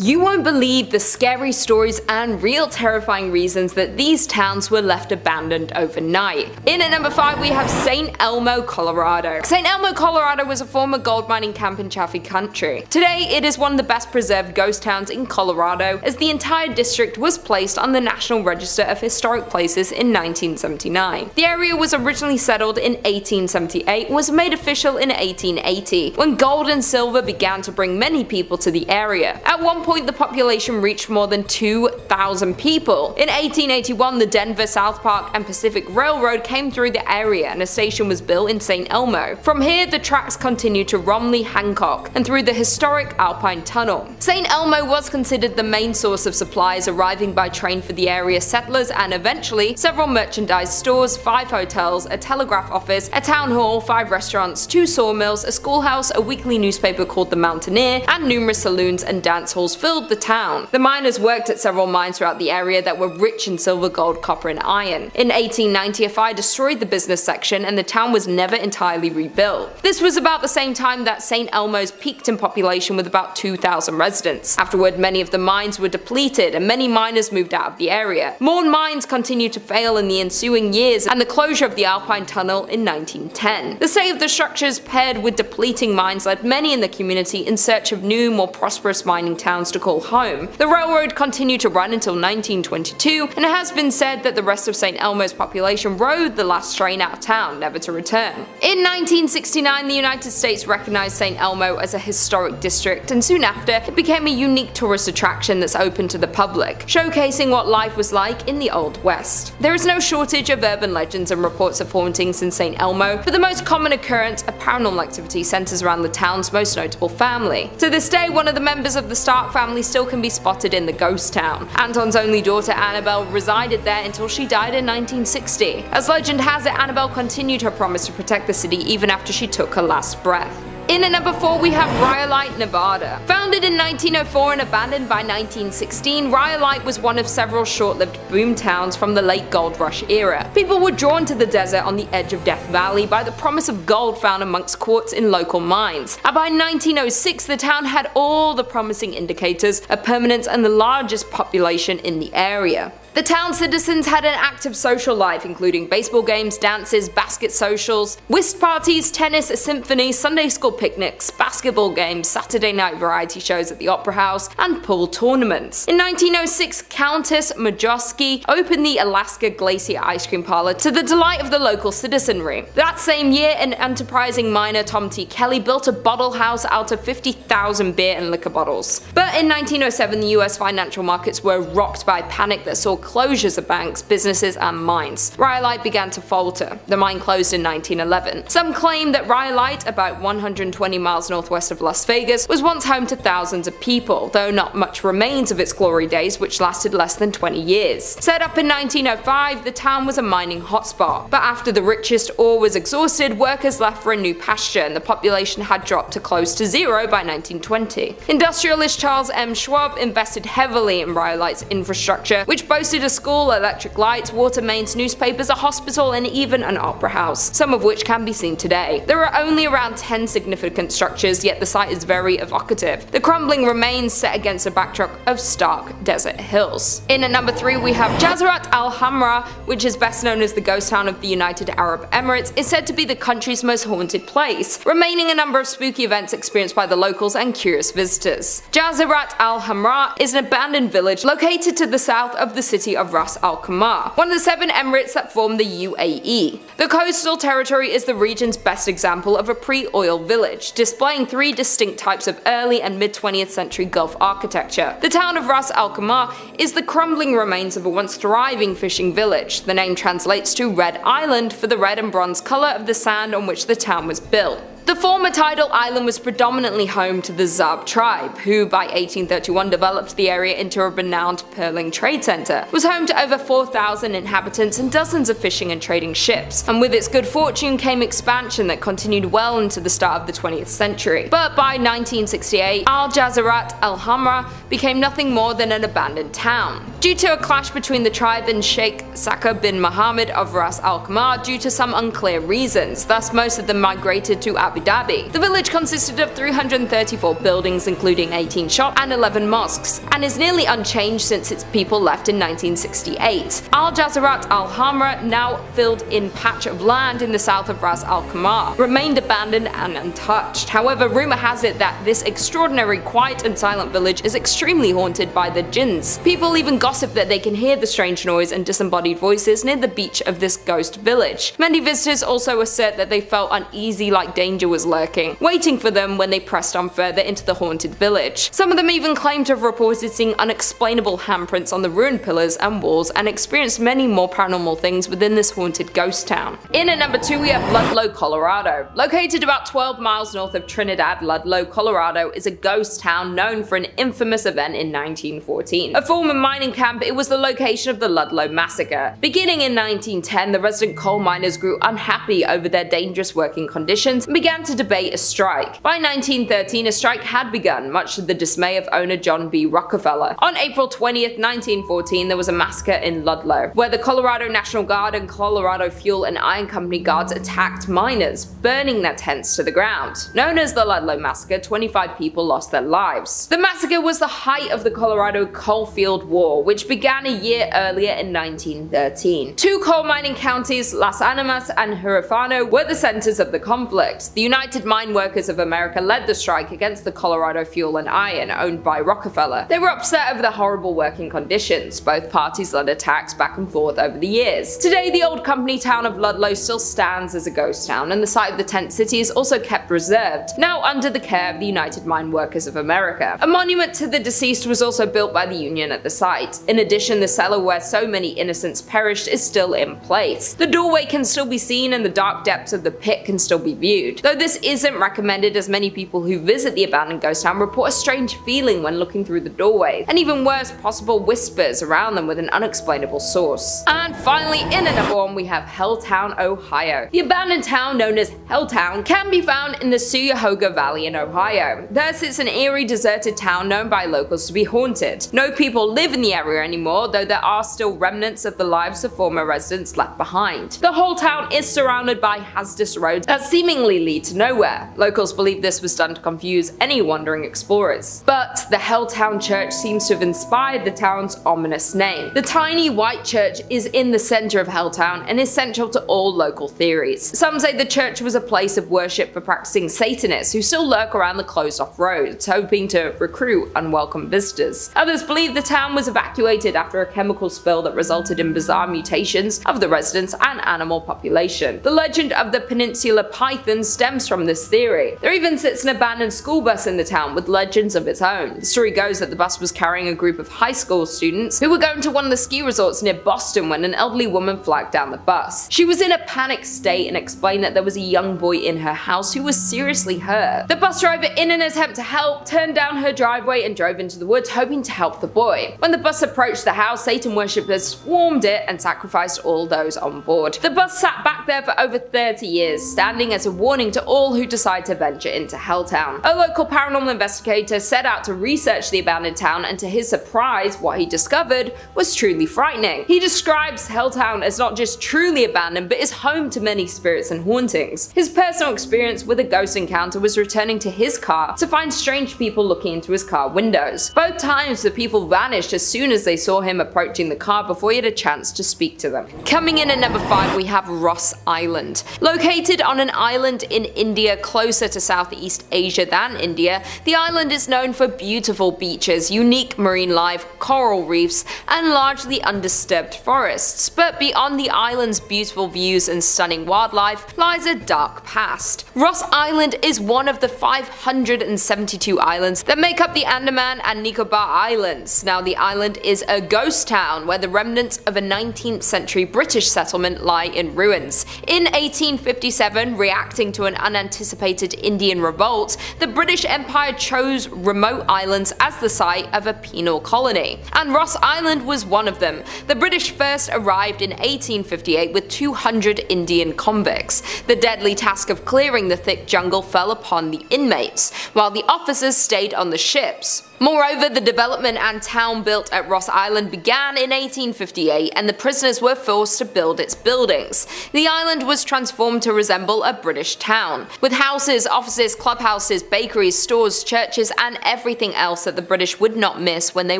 You won't believe the scary stories and real terrifying reasons that these towns were left abandoned overnight. In at number 5 we have St. Elmo, Colorado. St. Elmo, Colorado was a former gold mining camp in Chaffee Country. Today it is one of the best preserved ghost towns in Colorado, as the entire district was placed on the National Register of Historic Places in 1979. The area was originally settled in 1878 and was made official in 1880, when gold and silver began to bring many people to the area. At one point the population reached more than 2,000 people. In 1881 the Denver, South Park and Pacific Railroad came through the area and a station was built in St. Elmo. From here the tracks continued to Romley, Hancock, and through the historic Alpine Tunnel. St. Elmo was considered the main source of supplies arriving by train for the area settlers, and eventually several merchandise stores, 5 hotels, a telegraph office, a town hall, 5 restaurants, 2 sawmills, a schoolhouse, a weekly newspaper called The Mountaineer, and numerous saloons and dance halls filled the town. The miners worked at several mines throughout the area that were rich in silver, gold, copper, and iron. In 1890 a fire destroyed the business section and the town was never entirely rebuilt. This was about the same time that St. Elmo's peaked in population with about 2,000 residents. Afterward many of the mines were depleted and many miners moved out of the area. More mines continued to fail in the ensuing years and the closure of the Alpine Tunnel in 1910. The state of the structures paired with depleting mines led many in the community in search of new, more prosperous mining towns to call home. The railroad continued to run until 1922, and it has been said that the rest of St. Elmo's population rode the last train out of town, never to return. In 1969 the United States recognized St. Elmo as a historic district, and soon after it became a unique tourist attraction that's open to the public, showcasing what life was like in the Old West. There is no shortage of urban legends and reports of hauntings in St. Elmo, but the most common occurrence of paranormal activity centers around the town's most notable family. To this day, one of the members of the Stark family still can be spotted in the ghost town. Anton's only daughter Annabelle resided there until she died in 1960. As legend has it, Annabelle continued her promise to protect the city even after she took her last breath. In at number 4 we have Rhyolite, Nevada. Founded in 1904 and abandoned by 1916, Rhyolite was one of several short-lived boom towns from the late gold rush era. People were drawn to the desert on the edge of Death Valley by the promise of gold found amongst quartz in local mines, and by 1906 the town had all the promising indicators of permanence and the largest population in the area. The town's citizens had an active social life, including baseball games, dances, basket socials, whist parties, tennis, a symphony, Sunday school picnics, basketball games, Saturday night variety shows at the Opera House, and pool tournaments. In 1906, Countess Majowski opened the Alaska Glacier Ice Cream Parlor to the delight of the local citizenry. That same year, an enterprising miner, Tom T. Kelly, built a bottle house out of 50,000 beer and liquor bottles. But in 1907, the US financial markets were rocked by panic that saw closures of banks, businesses, and mines. Rhyolite began to falter. The mine closed in 1911. Some claim that Rhyolite, about 120 miles northwest of Las Vegas, was once home to thousands of people, though not much remains of its glory days, which lasted less than 20 years. Set up in 1905, the town was a mining hotspot, but after the richest ore was exhausted, workers left for a new pasture and the population had dropped to close to zero by 1920. Industrialist Charles M. Schwab invested heavily in Rhyolite's infrastructure, which boasted a school, electric lights, water mains, newspapers, a hospital, and even an opera house, some of which can be seen today. There are only around 10 significant structures, yet the site is very evocative. The crumbling remains set against a backdrop of stark desert hills. In at number 3 we have Jazirat Al Hamra, which is best known as the ghost town of the United Arab Emirates, is said to be the country's most haunted place, remaining a number of spooky events experienced by the locals and curious visitors. Jazirat Al Hamra is an abandoned village located to the south of the city of Ras Al Khaimah, one of the 7 emirates that form the UAE. The coastal territory is the region's best example of a pre-oil village, displaying 3 distinct types of early and mid-20th century Gulf architecture. The town of Ras Al Khaimah is the crumbling remains of a once thriving fishing village. The name translates to Red Island for the red and bronze color of the sand on which the town was built. The former tidal island was predominantly home to the Zab tribe, who by 1831 developed the area into a renowned pearling trade center. It was home to over 4,000 inhabitants and dozens of fishing and trading ships, and with its good fortune came expansion that continued well into the start of the 20th century. But by 1968, Al Jazirat Al Hamra became nothing more than an abandoned town, due to a clash between the tribe and Sheikh Saka bin Mohammed of Ras Al Khaimah due to some unclear reasons. Thus most of them migrated to Abu Dhabi. The village consisted of 334 buildings including 18 shops and 11 mosques, and is nearly unchanged since its people left in 1968. Jazirat Al Hamra, now filled-in patch of land in the south of Ras Al Khaimah, remained abandoned and untouched. However, rumor has it that this extraordinary quiet and silent village is extremely haunted by the jinns. People even gossip that they can hear the strange noise and disembodied voices near the beach of this ghost village. Many visitors also assert that they felt uneasy, like danger was lurking, waiting for them when they pressed on further into the haunted village. Some of them even claim to have reported seeing unexplainable handprints on the ruined pillars and walls, and experienced many more paranormal things within this haunted ghost town. In at number 2 we have Ludlow, Colorado. Located about 12 miles north of Trinidad, Ludlow, Colorado is a ghost town known for an infamous event in 1914. A former mining camp, it was the location of the Ludlow Massacre. Beginning in 1910, the resident coal miners grew unhappy over their dangerous working conditions and began to debate a strike. By 1913, a strike had begun, much to the dismay of owner John B. Rockefeller. On April 20th, 1914, there was a massacre in Ludlow, where the Colorado National Guard and Colorado Fuel and Iron Company guards attacked miners, burning their tents to the ground. Known as the Ludlow Massacre, 25 people lost their lives. The massacre was the height of the Colorado Coalfield War, which began a year earlier in 1913. Two coal mining counties, Las Animas and Huerfano, were the centers of the conflict. The United Mine Workers of America led the strike against the Colorado Fuel and Iron, owned by Rockefeller. They were upset over the horrible working conditions. Both parties led attacks back and forth over the years. Today, the old company town of Ludlow still stands as a ghost town, and the site of the tent city is also kept reserved, now under the care of the United Mine Workers of America. A monument to the deceased was also built by the Union at the site. In addition, the cellar where so many innocents perished is still in place. The doorway can still be seen and the dark depths of the pit can still be viewed, though this isn't recommended as many people who visit the abandoned ghost town report a strange feeling when looking through the doorway, and even worse, possible whispers around them with an unexplainable source. And finally, in at number 1 we have Helltown, Ohio. The abandoned town known as Helltown can be found in the Cuyahoga Valley in Ohio. Thus, it's an eerie, deserted town known by locals to be haunted. No people live in the area anymore, though there are still remnants of the lives of former residents left behind. The whole town is surrounded by hazardous roads that seemingly lead to nowhere. Locals believe this was done to confuse any wandering explorers. But the Helltown Church seems to have inspired the town's ominous name. The tiny white church is in the center of Helltown and is central to all local theories. Some say the church was a place of worship for practicing Satanists who still lurk around the closed-off roads, hoping to recruit unwelcome visitors. Others believe the town was evacuated after a chemical spill that resulted in bizarre mutations of the residents and animal population. The legend of the Peninsula Python stems from this theory. There even sits an abandoned school bus in the town with legends of its own. The story goes that the bus was carrying a group of high school students who were going to one of the ski resorts near Boston when an elderly woman flagged down the bus. She was in a panicked state and explained that there was a young boy in her house who was seriously hurt. The bus driver, in an attempt to help, turned down her driveway and drove into the woods, hoping to help the boy. When the bus approached the house, Satan worshippers swarmed it and sacrificed all those on board. The bus sat back there for over 30 years, standing as a warning to all who decide to venture into Helltown. A local paranormal investigator set out to research the abandoned town, and to his surprise, what he discovered was truly frightening. He describes Helltown as not just truly abandoned, but is home to many spirits and hauntings. His personal experience with a ghost encounter was returning to his car to find strange people looking into his car windows. Both times the people vanished as soon as they saw him approaching the car before he had a chance to speak to them. Coming in at number 5 we have Ross Island. Located on an island in India closer to Southeast Asia than India, the island is known for beautiful beaches, unique marine life, coral reefs, and largely undisturbed forests. But beyond the island's beautiful views and stunning wildlife lies a dark past. Ross Island is one of the 572 islands that make up the Andaman and Nicobar Islands. Now, the island is a ghost town where the remnants of a 19th century British settlement lie in ruins. In 1857, reacting to an unanticipated Indian revolt, the British Empire chose remote islands as the site of a penal colony, and Ross Island was one of them. The British first arrived in 1858 with 200 Indian convicts. The deadly task of clearing the thick jungle fell upon the inmates, while the officers stayed on the ships. Moreover, the development and town built at Ross Island began in 1858 and the prisoners were forced to build its buildings. The island was transformed to resemble a British town, with houses, offices, clubhouses, bakeries, stores, churches and everything else that the British would not miss when they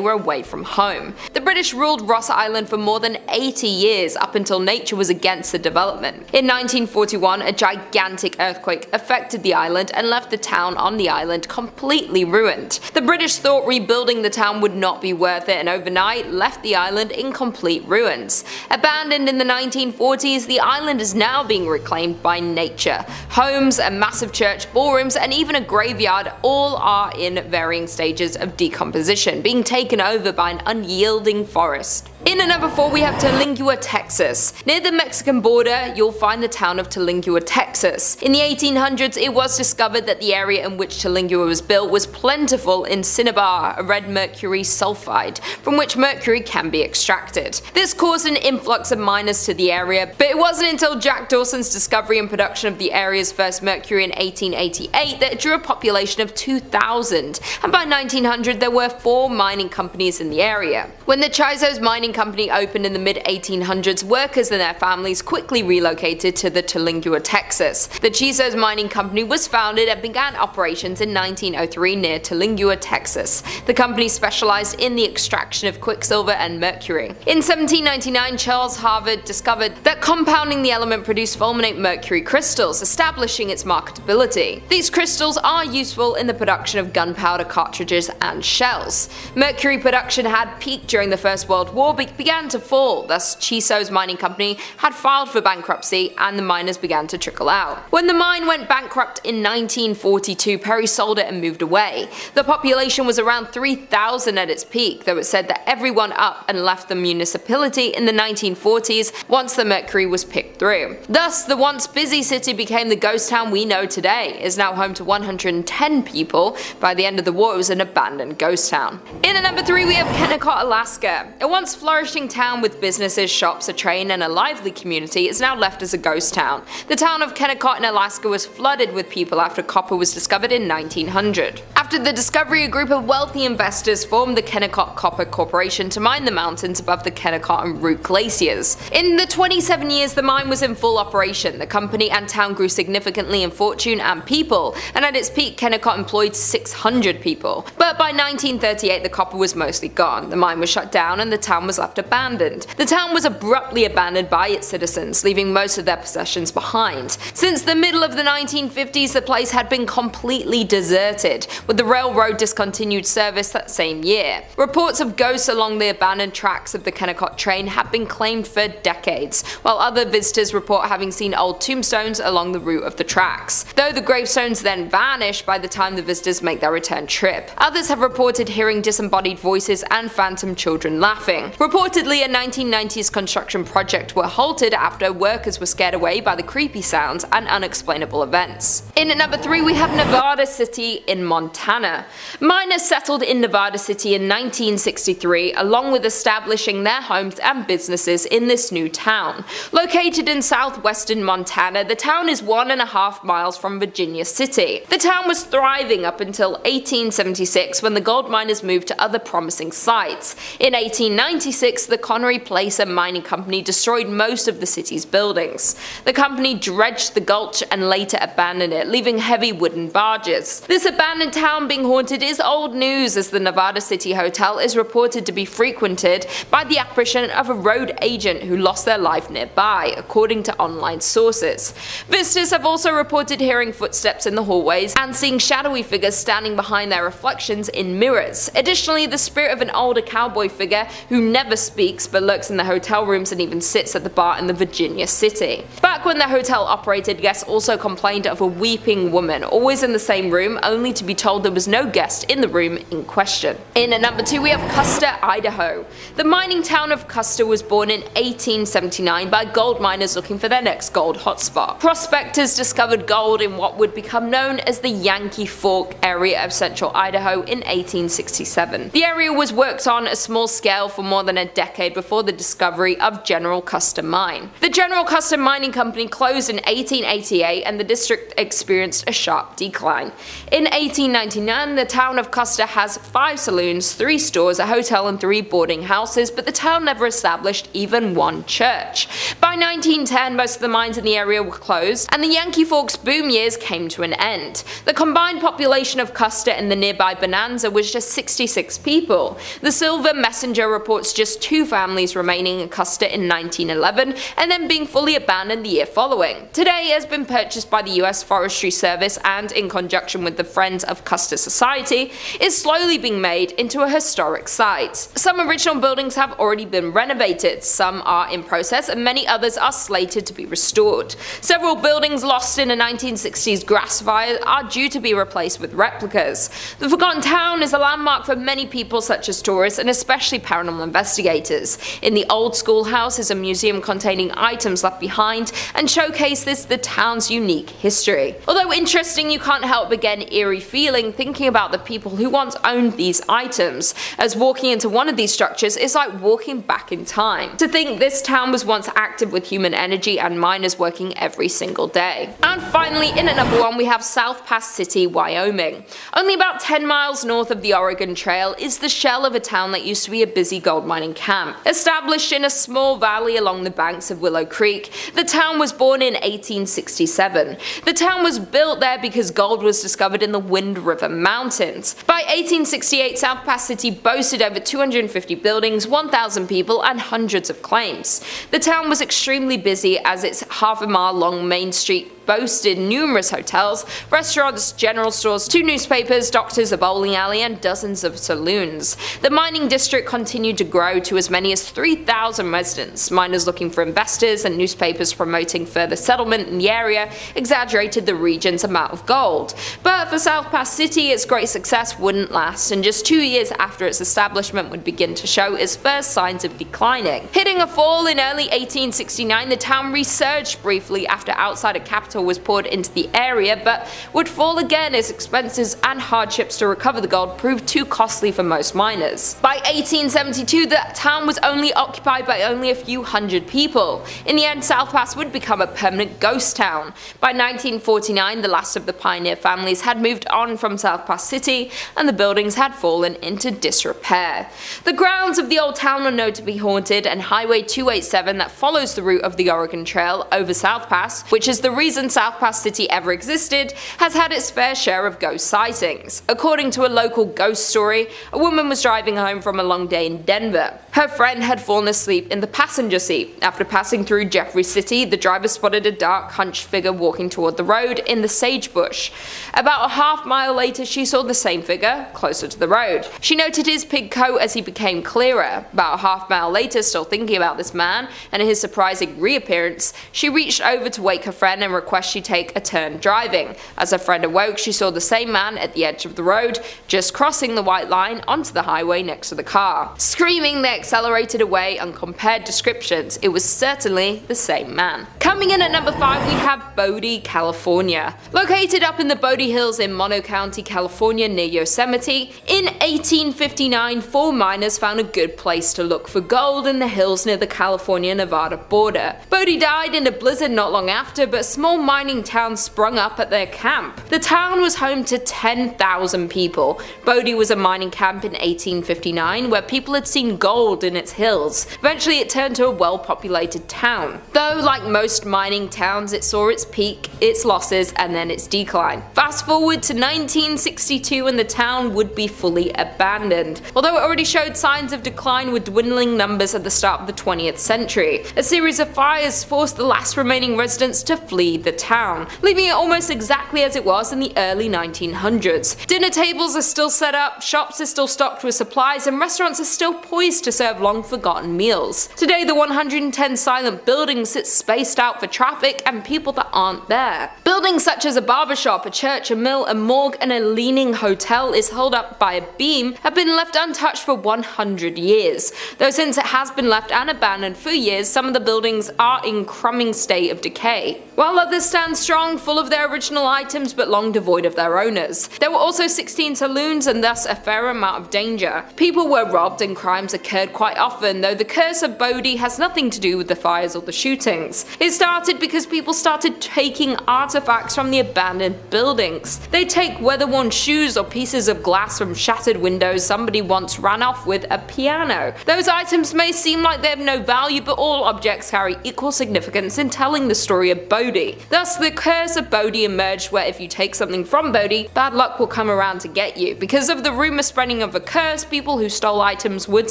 were away from home. The British ruled Ross Island for more than 80 years up until nature was against the development. In 1941, a gigantic earthquake affected the island and left the town on the island completely ruined. The British thought rebuilding the town would not be worth it and overnight left the island in complete ruins. Abandoned in the 1940s, the island is now being reclaimed by nature. Homes, a massive church, ballrooms and even a graveyard all are in varying stages of decomposition, being taken over by an unyielding forest. In at number 4 we have Terlingua, Texas. Near the Mexican border you'll find the town of Terlingua, Texas. In the 1800s it was discovered that the area in which Terlingua was built was plentiful in cinnabar, a red mercury sulfide, from which mercury can be extracted. This caused an influx of miners to the area, but it wasn't until Jack Dawson's discovery and production of the area's first mercury in 1888 that it drew a population of 2,000, and by 1900 there were 4 mining companies in the area. When the Chiso's mining company opened in the mid-1800s, workers and their families quickly relocated to the Terlingua, Texas. The Chiso's mining company was founded and began operations in 1903 near Terlingua, Texas. The company specialized in the extraction of quicksilver and mercury. In 1799, Charles Harvard discovered that compounding the element produced fulminate mercury crystals, establishing its marketability. These crystals are useful in the production of gunpowder cartridges and shells. Mercury production had peaked during the First World War but began to fall, thus Chiso's mining company had filed for bankruptcy and the miners began to trickle out. When the mine went bankrupt in 1942, Perry sold it and moved away. The population was around 3,000 at its peak, though it said that everyone up and left the municipality in the 1940s once the mercury was picked through. Thus, the once busy city became the ghost town we know today. It is now home to 110 people. By the end of the war, it was an abandoned ghost town. In at number 3 we have Kennecott, Alaska. A once flourishing town with businesses, shops, a train and a lively community is now left as a ghost town. The town of Kennecott in Alaska was flooded with people after copper was discovered in 1900. After the discovery, a group of wealthy investors formed the Kennecott Copper Corporation to mine the mountains above the Kennecott and Root glaciers. In the 27 years the mine was in full operation, the company and town grew significantly in fortune and people, and at its peak Kennecott employed 600 people. But by 1938 the copper was mostly gone, the mine was shut down and the town was left abandoned. The town was abruptly abandoned by its citizens, leaving most of their possessions behind. Since the middle of the 1950s the place had been completely deserted, with the railroad discontinued service that same year. Reports of ghosts along the abandoned tracks of the Kennecott train have been claimed for decades, while other visitors report having seen old tombstones along the route of the tracks, though the gravestones then vanish by the time the visitors make their return trip. Others have reported hearing disembodied voices and phantom children laughing. Reportedly, a 1990s construction project were halted after workers were scared away by the creepy sounds and unexplainable events. In at number 3 we have Nevada City in Montana. Miners settled in Nevada City in 1963 along with establishing their homes and businesses in this new town. Located in southwestern Montana, the town is 1.5 miles from Virginia City. The town was thriving up until 1876 when the gold miners moved to other promising sites. In 1896 the Connery Placer Mining Company destroyed most of the city's buildings. The company dredged the gulch and later abandoned it, leaving heavy wooden barges. This abandoned town being haunted is old news, as the Nevada City Hotel is reported to be frequented by the apparition of a road agent who lost their life nearby, according to online sources. Visitors have also reported hearing footsteps in the hallways and seeing shadowy figures standing behind their reflections in mirrors. Additionally, the spirit of an older cowboy figure who never speaks but lurks in the hotel rooms and even sits at the bar in the Virginia City. Back when the hotel operated, guests also complained of a weeping woman, always in the same room, only to be told there was no guest in the room in question. In at number 2 we have Custer, Idaho. The mining town of Custer was born in 1879 by gold miners looking for their next gold hotspot. Prospectors discovered gold in what would become known as the Yankee Fork area of central Idaho in 1867. The area was worked on a small scale for more than than a decade before the discovery of General Custer Mine. The General Custer Mining Company closed in 1888 and the district experienced a sharp decline. In 1899, the town of Custer has 5 saloons, 3 stores, a hotel and 3 boarding houses, but the town never established even one church. By 1910, most of the mines in the area were closed, and the Yankee Forks boom years came to an end. The combined population of Custer and the nearby Bonanza was just 66 people. The Silver Messenger reports just 2 families remaining in Custer in 1911, and then being fully abandoned the year following. Today it has been purchased by the US Forestry Service and, in conjunction with the Friends of Custer Society, is slowly being made into a historic site. Some original buildings have already been renovated, some are in process, and many others are slated to be restored. Several buildings lost in a 1960s grass fire are due to be replaced with replicas. The Forgotten Town is a landmark for many people such as tourists and especially paranormal investigators. In the old schoolhouse is a museum containing items left behind and showcases the town's unique history. Although interesting, you can't help but get an eerie feeling thinking about the people who once owned these items, as walking into one of these structures is like walking back in time. To think this town was once active with human energy and miners working every single day. And finally, in at number 1 we have South Pass City, Wyoming. Only about 10 miles north of the Oregon Trail is the shell of a town that used to be a busy gold mining camp. Established in a small valley along the banks of Willow Creek, the town was born in 1867. The town was built there because gold was discovered in the Wind River Mountains. By 1868, South Pass City boasted over 250 buildings, 1,000 people, and hundreds of claims. The town was extremely busy as its half-a-mile-long main street boasted numerous hotels, restaurants, general stores, 2 newspapers, doctors, a bowling alley, and dozens of saloons. The mining district continued to grow to as many as 3,000 residents. Miners looking for investors and newspapers promoting further settlement in the area exaggerated the region's amount of gold. But for South Pass City, its great success wouldn't last, and just 2 years after its establishment would begin to show its first signs of declining. Hitting a fall in early 1869, the town resurged briefly after outsider capital was poured into the area, but would fall again as expenses and hardships to recover the gold proved too costly for most miners. By 1872, the town was only occupied by only a few hundred people. In the end, South Pass would become a permanent ghost town. By 1949, the last of the pioneer families had moved on from South Pass City, and the buildings had fallen into disrepair. The grounds of the old town are known to be haunted, and Highway 287 that follows the route of the Oregon Trail over South Pass, which is the reason South Pass City ever existed, has had its fair share of ghost sightings. According to a local ghost story, a woman was driving home from a long day in Denver. Her friend had fallen asleep in the passenger seat. After passing through Jeffrey City, the driver spotted a dark, hunched figure walking toward the road in the sagebrush. About a half-mile later, she saw the same figure closer to the road. She noted his pig coat as he became clearer. About a half-mile later, still thinking about this man and his surprising reappearance, she reached over to wake her friend and request she take a turn driving. As her friend awoke, she saw the same man at the edge of the road, just crossing the white line onto the highway next to the car. Screaming, they accelerated away and compared descriptions. It was certainly the same man. Coming in at number 5, we have Bodie, California. Located up in the Bodie Hills in Mono County, California near Yosemite, in 1859 4 miners found a good place to look for gold in the hills near the California-Nevada border. Bodie died in a blizzard not long after, but small mining towns sprung up at their camp. The town was home to 10,000 people. Bodie was a mining camp in 1859 where people had seen gold in its hills. Eventually it turned to a well-populated town. Though, like most mining towns, it saw its peak, its losses, and then its decline. Fast forward to 1962 and the town would be fully abandoned. Although it already showed signs of decline with dwindling numbers at the start of the 20th century. A series of fires forced the last remaining residents to flee the town, leaving it almost exactly as it was in the early 1900s. Dinner tables are still set up, shops are still stocked with supplies, and restaurants are still poised to serve long-forgotten meals. Today, the 110 silent buildings sit spaced out for traffic and people that aren't there. Buildings such as a barbershop, a church, a mill, a morgue, and a leaning hotel is held up by a beam have been left untouched for 100 years. Though since it has been left and abandoned for years, some of the buildings are in crumbling state of decay. While others Others stand strong, full of their original items but long devoid of their owners. There were also 16 saloons and thus a fair amount of danger. People were robbed and crimes occurred quite often, though the curse of Bodie has nothing to do with the fires or the shootings. It started because people started taking artifacts from the abandoned buildings. They take weather-worn shoes or pieces of glass from shattered windows. Somebody once ran off with a piano. Those items may seem like they have no value, but all objects carry equal significance in telling the story of Bodie. Thus, the curse of Bodie emerged, where if you take something from Bodie, bad luck will come around to get you. Because of the rumor spreading of a curse, people who stole items would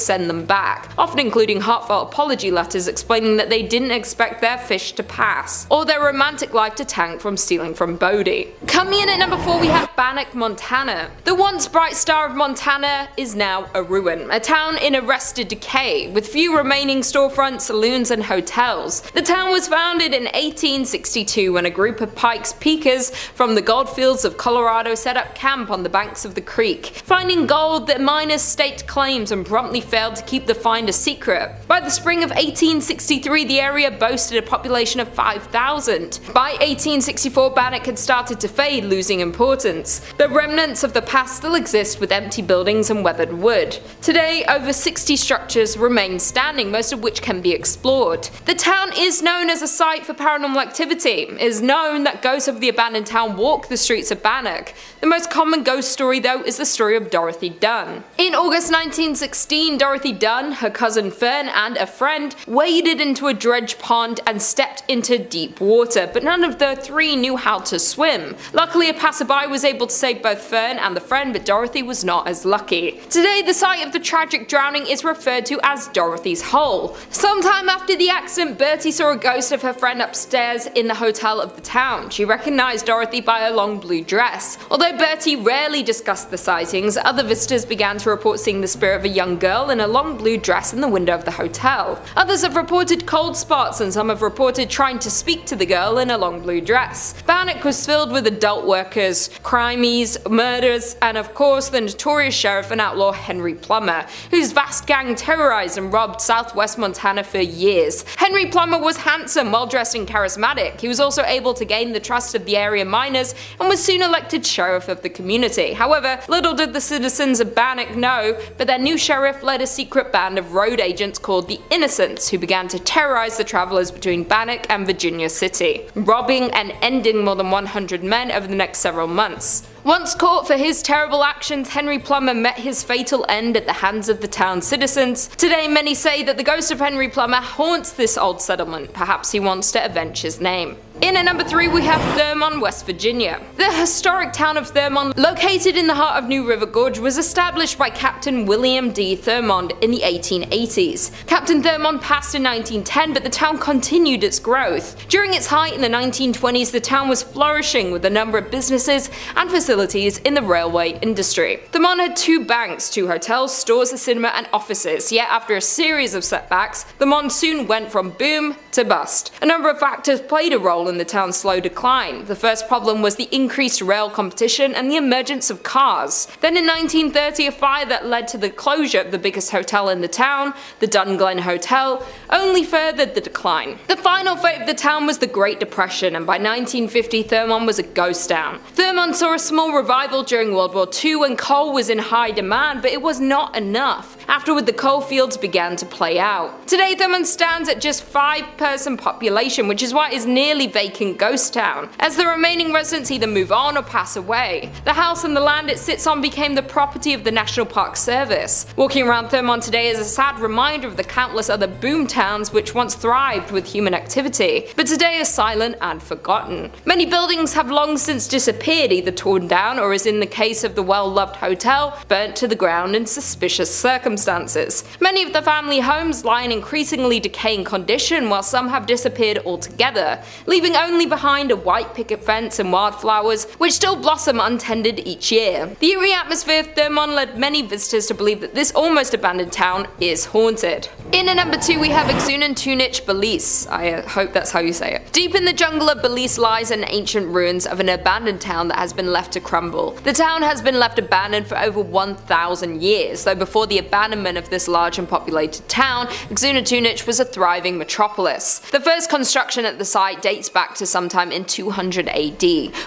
send them back, often including heartfelt apology letters explaining that they didn't expect their fish to pass, or their romantic life to tank from stealing from Bodie. Coming in at number 4 we have Bannack, Montana. The once bright star of Montana is now a ruin, a town in arrested decay, with few remaining storefronts, saloons and hotels. The town was founded in 1862 when a group of Pikes Peakers from the Goldfields of Colorado set up camp on the banks of the creek. Finding gold, the miners staked claims and promptly failed to keep the find a secret. By the spring of 1863 the area boasted a population of 5,000. By 1864 Bannack had started to fade, losing importance. The remnants of the past still exist with empty buildings and weathered wood. Today over 60 structures remain standing, most of which can be explored. The town is known as a site for paranormal activity. It is known that ghosts of the abandoned town walk the streets of Bannack. The most common ghost story though is the story of Dorothy Dunn. In August 1916, Dorothy Dunn, her cousin Fern and a friend waded into a dredge pond and stepped into deep water, but none of the three knew how to swim. Luckily a passerby was able to save both Fern and the friend, but Dorothy was not as lucky. Today the site of the tragic drowning is referred to as Dorothy's Hole. Sometime after the accident, Bertie saw a ghost of her friend upstairs in the hotel of the town. She recognized Dorothy by her long blue dress. Although Bertie rarely discussed the sightings, other visitors began to report seeing the spirit of a young girl in a long blue dress in the window of the hotel. Others have reported cold spots and some have reported trying to speak to the girl in a long blue dress. Bannack was filled with adult workers, crimes, murders, and of course the notorious sheriff and outlaw Henry Plummer, whose vast gang terrorized and robbed southwest Montana for years. Henry Plummer was handsome, well-dressed and charismatic. He was also able to gain the trust of the area miners and was soon elected sheriff of the community. However, little did the citizens of Bannack know, but their new sheriff led a secret band of road agents called the Innocents, who began to terrorize the travelers between Bannack and Virginia City, robbing and ending more than 100 men over the next several months. Once caught for his terrible actions, Henry Plummer met his fatal end at the hands of the town's citizens. Today many say that the ghost of Henry Plummer haunts this old settlement. Perhaps he wants to avenge his name. In at number 3 we have Thurmond, West Virginia. The historic town of Thurmond, located in the heart of New River Gorge, was established by Captain William D. Thurmond in the 1880s. Captain Thurmond passed in 1910, but the town continued its growth. During its height in the 1920s, the town was flourishing with a number of businesses and facilities in the railway industry. Thurmond had 2 banks, 2 hotels, stores, a cinema and offices, yet after a series of setbacks, Thurmond soon went from boom to bust. A number of factors played a role in the town's slow decline. The first problem was the increased rail competition and the emergence of cars. Then in 1930 a fire that led to the closure of the biggest hotel in the town, the Dunglen Hotel, only furthered the decline. The final fate of the town was the Great Depression, and by 1950 Thurmond was a ghost town. Thurmond saw a small revival during World War II when coal was in high demand, but it was not enough. Afterward the coal fields began to play out. Today Thurmond stands at just 5-person population, which is why it is nearly vacant ghost town, as the remaining residents either move on or pass away. The house and the land it sits on became the property of the National Park Service. Walking around Thurmond today is a sad reminder of the countless other boom towns which once thrived with human activity, but today are silent and forgotten. Many buildings have long since disappeared, either torn down or, as in the case of the well-loved hotel, burnt to the ground in suspicious circumstances. Many of the family homes lie in increasingly decaying condition, while some have disappeared altogether, leaving only behind a white picket fence and wildflowers which still blossom untended each year. The eerie atmosphere of Thurmond led many visitors to believe that this almost abandoned town is haunted. In at number 2 we have Xunantunich, Belize. I hope that's how you say it. Deep in the jungle of Belize lies an ancient ruins of an abandoned town that has been left to crumble. The town has been left abandoned for over 1,000 years, though before the abandonment of this large and populated town, Xunantunich was a thriving metropolis. The first construction at the site dates back to sometime in 200 AD,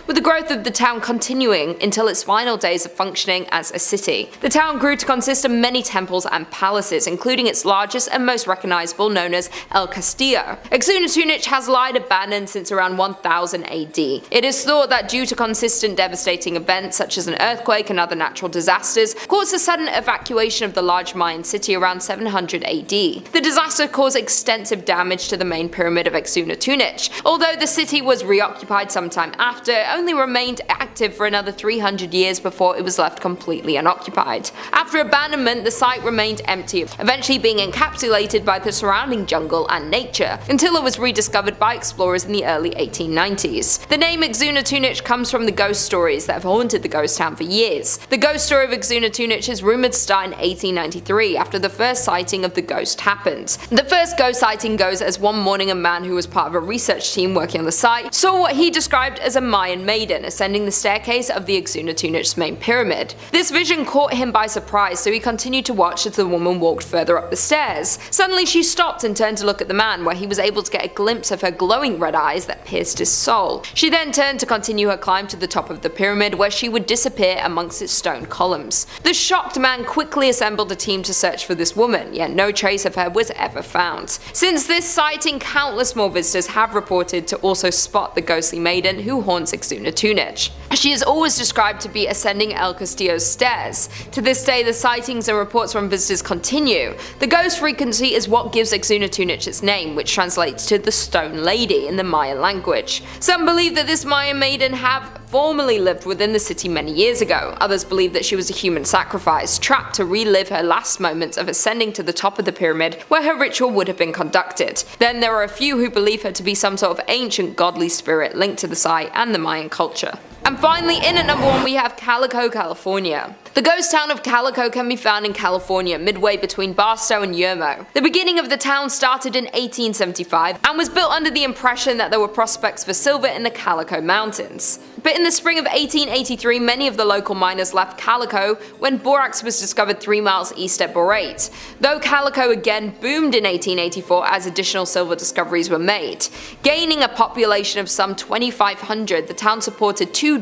with the growth of the town continuing until its final days of functioning as a city. The town grew to consist of many temples and palaces, including its largest and most recognizable, known as El Castillo. Xunantunich has lied abandoned since around 1000 AD. It is thought that due to consistent devastating events such as an earthquake and other natural disasters, caused a sudden evacuation of the large Mayan city around 700 AD. The disaster caused extensive damage to the main pyramid of Xunantunich. Although the city was reoccupied sometime after, it only remained active for another 300 years before it was left completely unoccupied. After abandonment, the site remained empty, eventually being encapsulated by the surrounding jungle and nature, until it was rediscovered by explorers in the early 1890s. The name Xunantunich comes from the ghost stories that have haunted the ghost town for years. The ghost story of Xunantunich is rumored to start in 1893, after the first sighting of the ghost happened. The first ghost sighting goes as one morning a man who was part of a research team working on the site saw what he described as a Mayan maiden ascending the staircase of the Xunatunich's main pyramid. This vision caught him by surprise, so he continued to watch as the woman walked further up the stairs. Suddenly she stopped and turned to look at the man, where he was able to get a glimpse of her glowing red eyes that pierced his soul. She then turned to continue her climb to the top of the pyramid, where she would disappear amongst its stone columns. The shocked man quickly assembled a team to search for this woman, yet no trace of her was ever found. Since this sighting, countless more visitors have reported to also spot the ghostly maiden who haunts Xunantunich. She is always described to be ascending El Castillo's stairs. To this day, the sightings and reports from visitors continue. The ghost frequency is what gives Xunantunich its name, which translates to the Stone Lady in the Mayan language. Some believe that this Mayan maiden have formerly lived within the city many years ago. Others believe that she was a human sacrifice, trapped to relive her last moments of ascending to the top of the pyramid where her ritual would have been conducted. Then there are a few who believe her to be some sort of ancient godly spirit linked to the site and the Mayan culture. And finally, in at number 1 we have Calico, California. The ghost town of Calico can be found in California, midway between Batsto and Jerome. The beginning of the town started in 1875 and was built under the impression that there were prospects for silver in the Calico Mountains. But in the spring of 1883, many of the local miners left Calico when borax was discovered 3 miles east at Borate, though Calico again boomed in 1884 as additional silver discoveries were made. Gaining a population of some 2,500, the town supported 24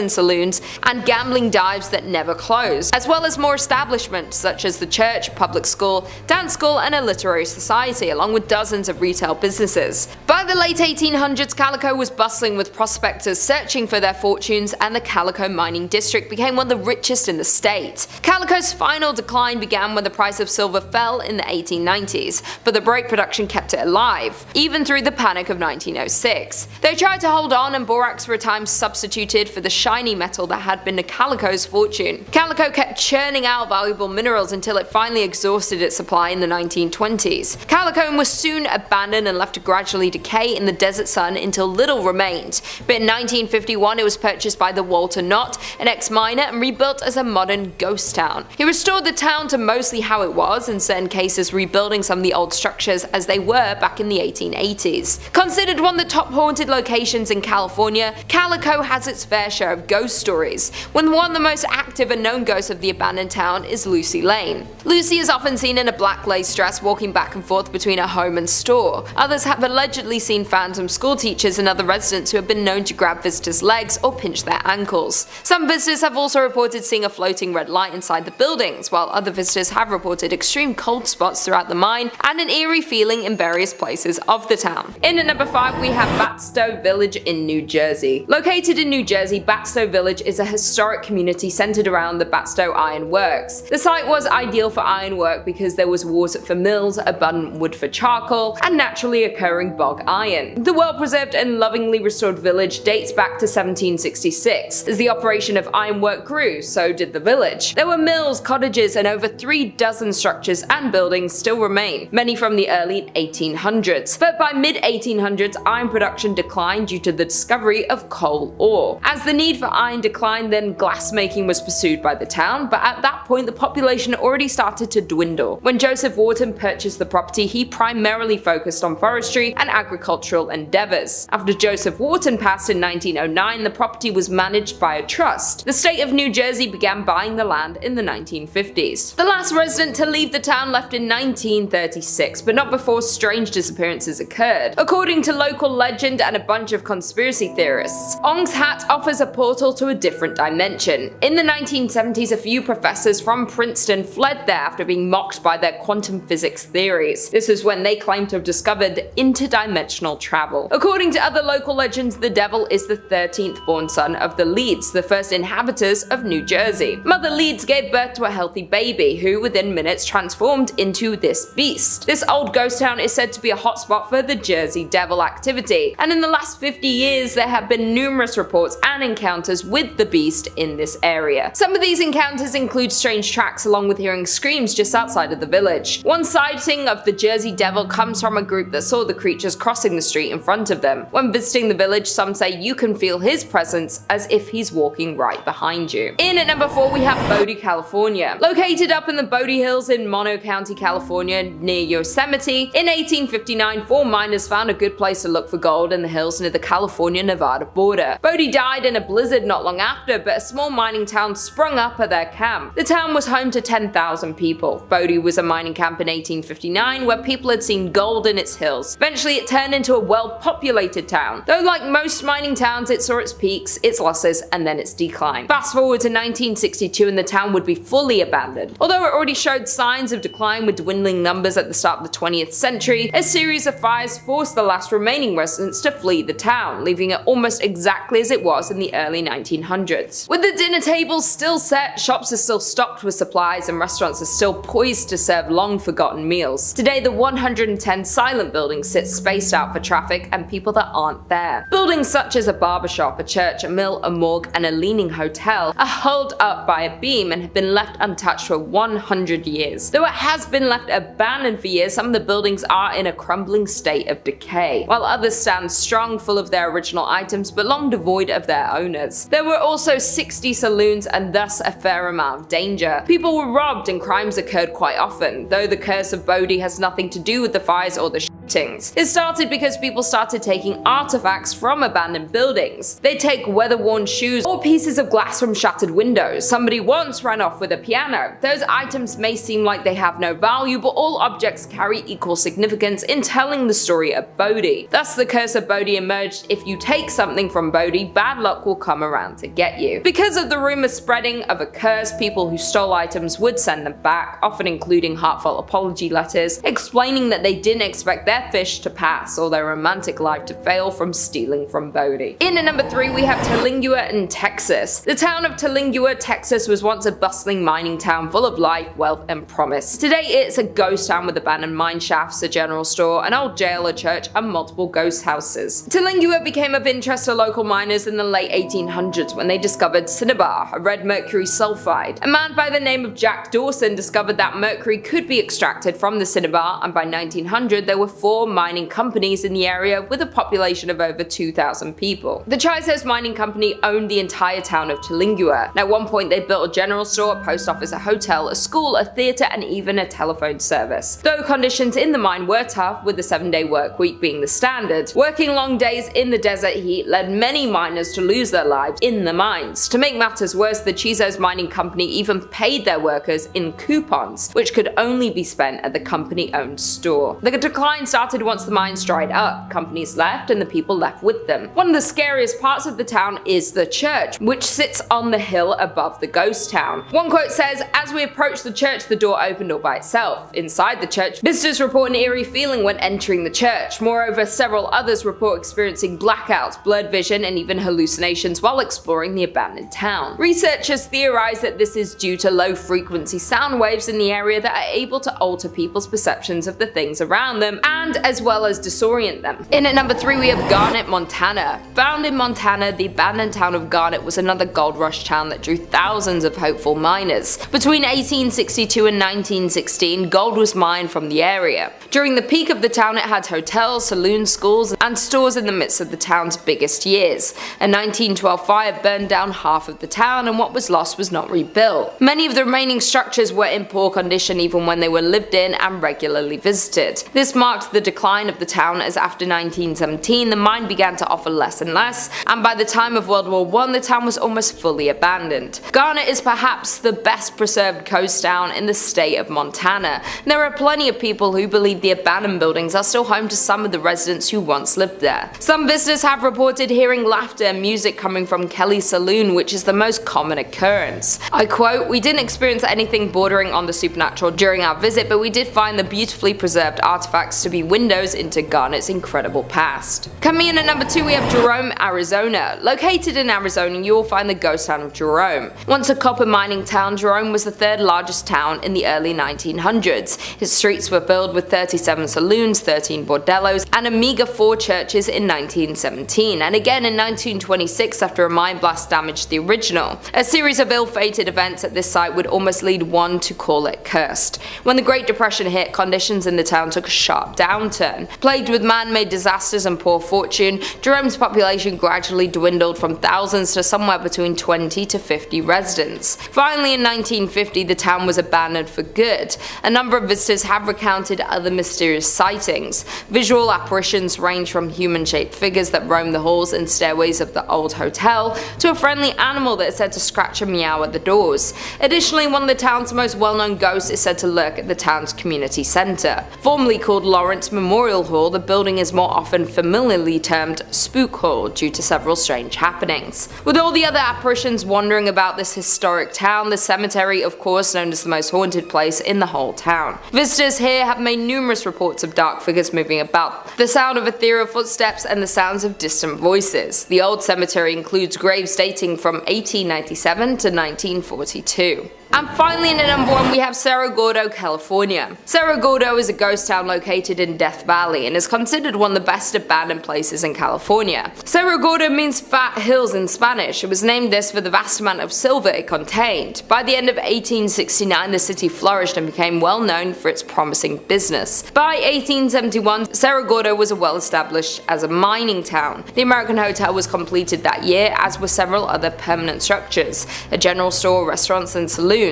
saloons and gambling dives that never closed, as well as more establishments such as the church, public school, dance school, and a literary society, along with dozens of retail businesses. By the late 1800s, Calico was bustling with prospectors searching for their fortunes, and the Calico mining district became one of the richest in the state. Calico's final decline began when the price of silver fell in the 1890s, but the break production kept it alive, even through the panic of 1906. They tried to hold on, and borax for a time substituted for the shiny metal that had been Calico's fortune. Calico kept churning out valuable minerals until it finally exhausted its supply in the 1920s. Calico was soon abandoned and left to gradually decay in the desert sun until little remained, but in 1951 it was purchased by the Walter Knott, an ex-miner, and rebuilt as a modern ghost town. He restored the town to mostly how it was, in certain cases rebuilding some of the old structures as they were back in the 1880s. Considered one of the top haunted locations in California, Calico has its fair share of ghost stories, when one of the most active and known ghosts of the abandoned town is Lucy Lane. Lucy is often seen in a black lace dress walking back and forth between her home and store. Others have allegedly seen phantom school teachers and other residents who have been known to grab visitors' legs or pinch their ankles. Some visitors have also reported seeing a floating red light inside the buildings, while other visitors have reported extreme cold spots throughout the mine and an eerie feeling in various places of the town. In at number 5 we have Batsto Village in New Jersey. Located in New Jersey, Batsto Village is a historic community centered around the Batsto Iron Works. The site was ideal for iron work because there was water for mills, abundant wood for charcoal, and naturally occurring bog iron. The well-preserved and lovingly restored village dates back to 1766. As the operation of ironwork grew, so did the village. There were mills, cottages, and over 3 dozen structures and buildings still remain, many from the early 1800s. But by mid-1800s, iron production declined due to the discovery of coal ore. As the need for iron declined, then glassmaking was pursued by the town, but at that point the population already started to dwindle. When Joseph Wharton purchased the property, he primarily focused on forestry and agricultural endeavors. After Joseph Wharton passed in 1909, the property was managed by a trust. The state of New Jersey began buying the land in the 1950s. The last resident to leave the town left in 1936, but not before strange disappearances occurred. According to local legend and a bunch of conspiracy theorists, Ong's Hat offers a portal to a different dimension. In the 1970s, a few professors from Princeton fled there after being mocked by their quantum physics theories. This is when they claimed to have discovered interdimensional travel. According to other local legends, the devil is the 13th born son of the Leeds, the first inhabitants of New Jersey. Mother Leeds gave birth to a healthy baby, who within minutes transformed into this beast. This old ghost town is said to be a hotspot for the Jersey Devil activity, and in the last 50 years there have been numerous reports and encounters with the beast in this area. Some of these encounters include strange tracks along with hearing screams just outside of the village. One sighting of the Jersey Devil comes from a group that saw the creatures crossing the street in front of them. When visiting the village, some say you can feel his presence as if he's walking right behind you. In at number 4 we have Bodie, California. Located up in the Bodie Hills in Mono County, California, near Yosemite, in 1859 4 miners found a good place to look for gold in the hills near the California-Nevada border. Bodie died in a blizzard not long after, but a small mining town sprung up at their camp. The town was home to 10,000 people. Bodie was a mining camp in 1859 where people had seen gold in its hills. Eventually it turned into a well-populated town, though like most mining towns it saw its peaks, its losses, and then its decline. Fast forward to 1962 and the town would be fully abandoned. Although it already showed signs of decline with dwindling numbers at the start of the 20th century, a series of fires forced the last remaining residents to flee the town, leaving it almost exactly as it was in the early 1900s. With the dinner tables still set, shops are still stocked with supplies, and restaurants are still poised to serve long-forgotten meals. Today the 110 silent buildings sit spaced out for traffic and people that aren't there. Buildings such as a barbershop, a church, a mill, a morgue, and a leaning hotel are held up by a beam and have been left untouched for 100 years. Though it has been left abandoned for years, some of the buildings are in a crumbling state of decay, while others stand strong, full of their original items but long devoid of their owners. There were also 60 saloons and thus a fair amount of danger. People were robbed and crimes occurred quite often, though the curse of Bodie has nothing to do with the fires or the shootings. It started because people started taking artifacts from abandoned buildings. They take weather-worn shoes or pieces of glass from shattered windows. Somebody once ran off with a piano. Those items may seem like they have no value, but all objects carry equal significance in telling the story of Bodie. Thus the curse of Bodie emerged: if you take something from Bodie, bad luck will come around to get you. Because of the rumor spreading of a curse, people who stole items would send them back, often including heartfelt apology letters, explaining that they didn't expect their fish to pass or their romantic life to fail from stealing from Bodie. In at number 3 we have Terlingua in Texas. The town of Terlingua, Texas was once a bustling mining town full of life, wealth, and promise. Today it's a ghost town with abandoned mine shafts, a general store, an old jail, a church, and multiple ghost houses. Terlingua became of interest to local miners in the late 1800s when they discovered cinnabar, a red mercury sulfide. A man by the name of Jack Dawson discovered that mercury could be extracted from the cinnabar, and by 1900 there were 4 mining companies in the area with a population of over 2,000 people. The Chisos Mining Company owned the entire town of Terlingua, and at one point they built a general store, a post office, a hotel, a school, a theatre, and even a telephone service. Though conditions in the mine were tough, with the 7-day work week being the standard, working long days in the desert heat led many miners to lose their lives in the mines. To make matters worse, the Chisos Mining Company even paid their workers in coupons, which could only be spent at the company-owned store. The decline started once the mines dried up. Companies left and the people left with them. One of the scariest parts of the town is the church, which sits on the hill above the ghost town. One quote says, "As we approached the church, the door opened all by itself. Inside the church, visitors report an eerie feeling when entering the church. Moreover, several others report experiencing blackouts, blurred vision, and even hallucinations while exploring the abandoned town." Researchers theorize that this is due to low-frequency sound waves in the area that are able to alter people's perceptions of the things around them, and and as well as disorient them. In at number 3 we have Garnet, Montana. Found in Montana, the abandoned town of Garnet was another gold rush town that drew thousands of hopeful miners. Between 1862 and 1916, gold was mined from the area. During the peak of the town, it had hotels, saloons, schools, and stores in the midst of the town's biggest years. A 1912 fire burned down half of the town, and what was lost was not rebuilt. Many of the remaining structures were in poor condition even when they were lived in and regularly visited. This marked the decline of the town, as after 1917 the mine began to offer less and less, and by the time of World War I the town was almost fully abandoned. Garnet is perhaps the best preserved coast town in the state of Montana. There are plenty of people who believe the abandoned buildings are still home to some of the residents who once lived there. Some visitors have reported hearing laughter and music coming from Kelly's Saloon, which is the most common occurrence. I quote, "We didn't experience anything bordering on the supernatural during our visit, but we did find the beautifully preserved artifacts to be windows into Garnet's incredible past." Coming in at number 2 we have Jerome, Arizona. Located in Arizona, you will find the ghost town of Jerome. Once a copper mining town, Jerome was the third largest town in the early 1900s. Its streets were filled with 37 saloons, 13 bordellos, and a meager 4 churches in 1917, and again in 1926 after a mine blast damaged the original. A series of ill-fated events at this site would almost lead one to call it cursed. When the Great Depression hit, conditions in the town took a sharp downturn. Plagued with man-made disasters and poor fortune, Jerome's population gradually dwindled from thousands to somewhere between 20 to 50 residents. Finally in 1950 the town was abandoned for good. A number of visitors have recounted other mysterious sightings. Visual apparitions range from human-shaped figures that roam the halls and stairways of the old hotel to a friendly animal that is said to scratch and meow at the doors. Additionally, one of the town's most well-known ghosts is said to lurk at the town's community centre. Formerly called Lawrence Memorial Hall, the building is more often familiarly termed Spook Hall due to several strange happenings. With all the other apparitions wandering about this historic town, the cemetery, of course, known as the most haunted place in the whole town. Visitors here have made numerous reports of dark figures moving about, the sound of ethereal footsteps, and the sounds of distant voices. The old cemetery includes graves dating from 1897 to 1942. And finally in at number 1 we have Cerro Gordo, California. Cerro Gordo is a ghost town located in Death Valley and is considered one of the best abandoned places in California. Cerro Gordo means fat hills in Spanish. It was named this for the vast amount of silver it contained. By the end of 1869 the city flourished and became well known for its promising business. By 1871 Cerro Gordo was well established as a mining town. The American Hotel was completed that year, as were several other permanent structures, a general store, restaurants and saloons.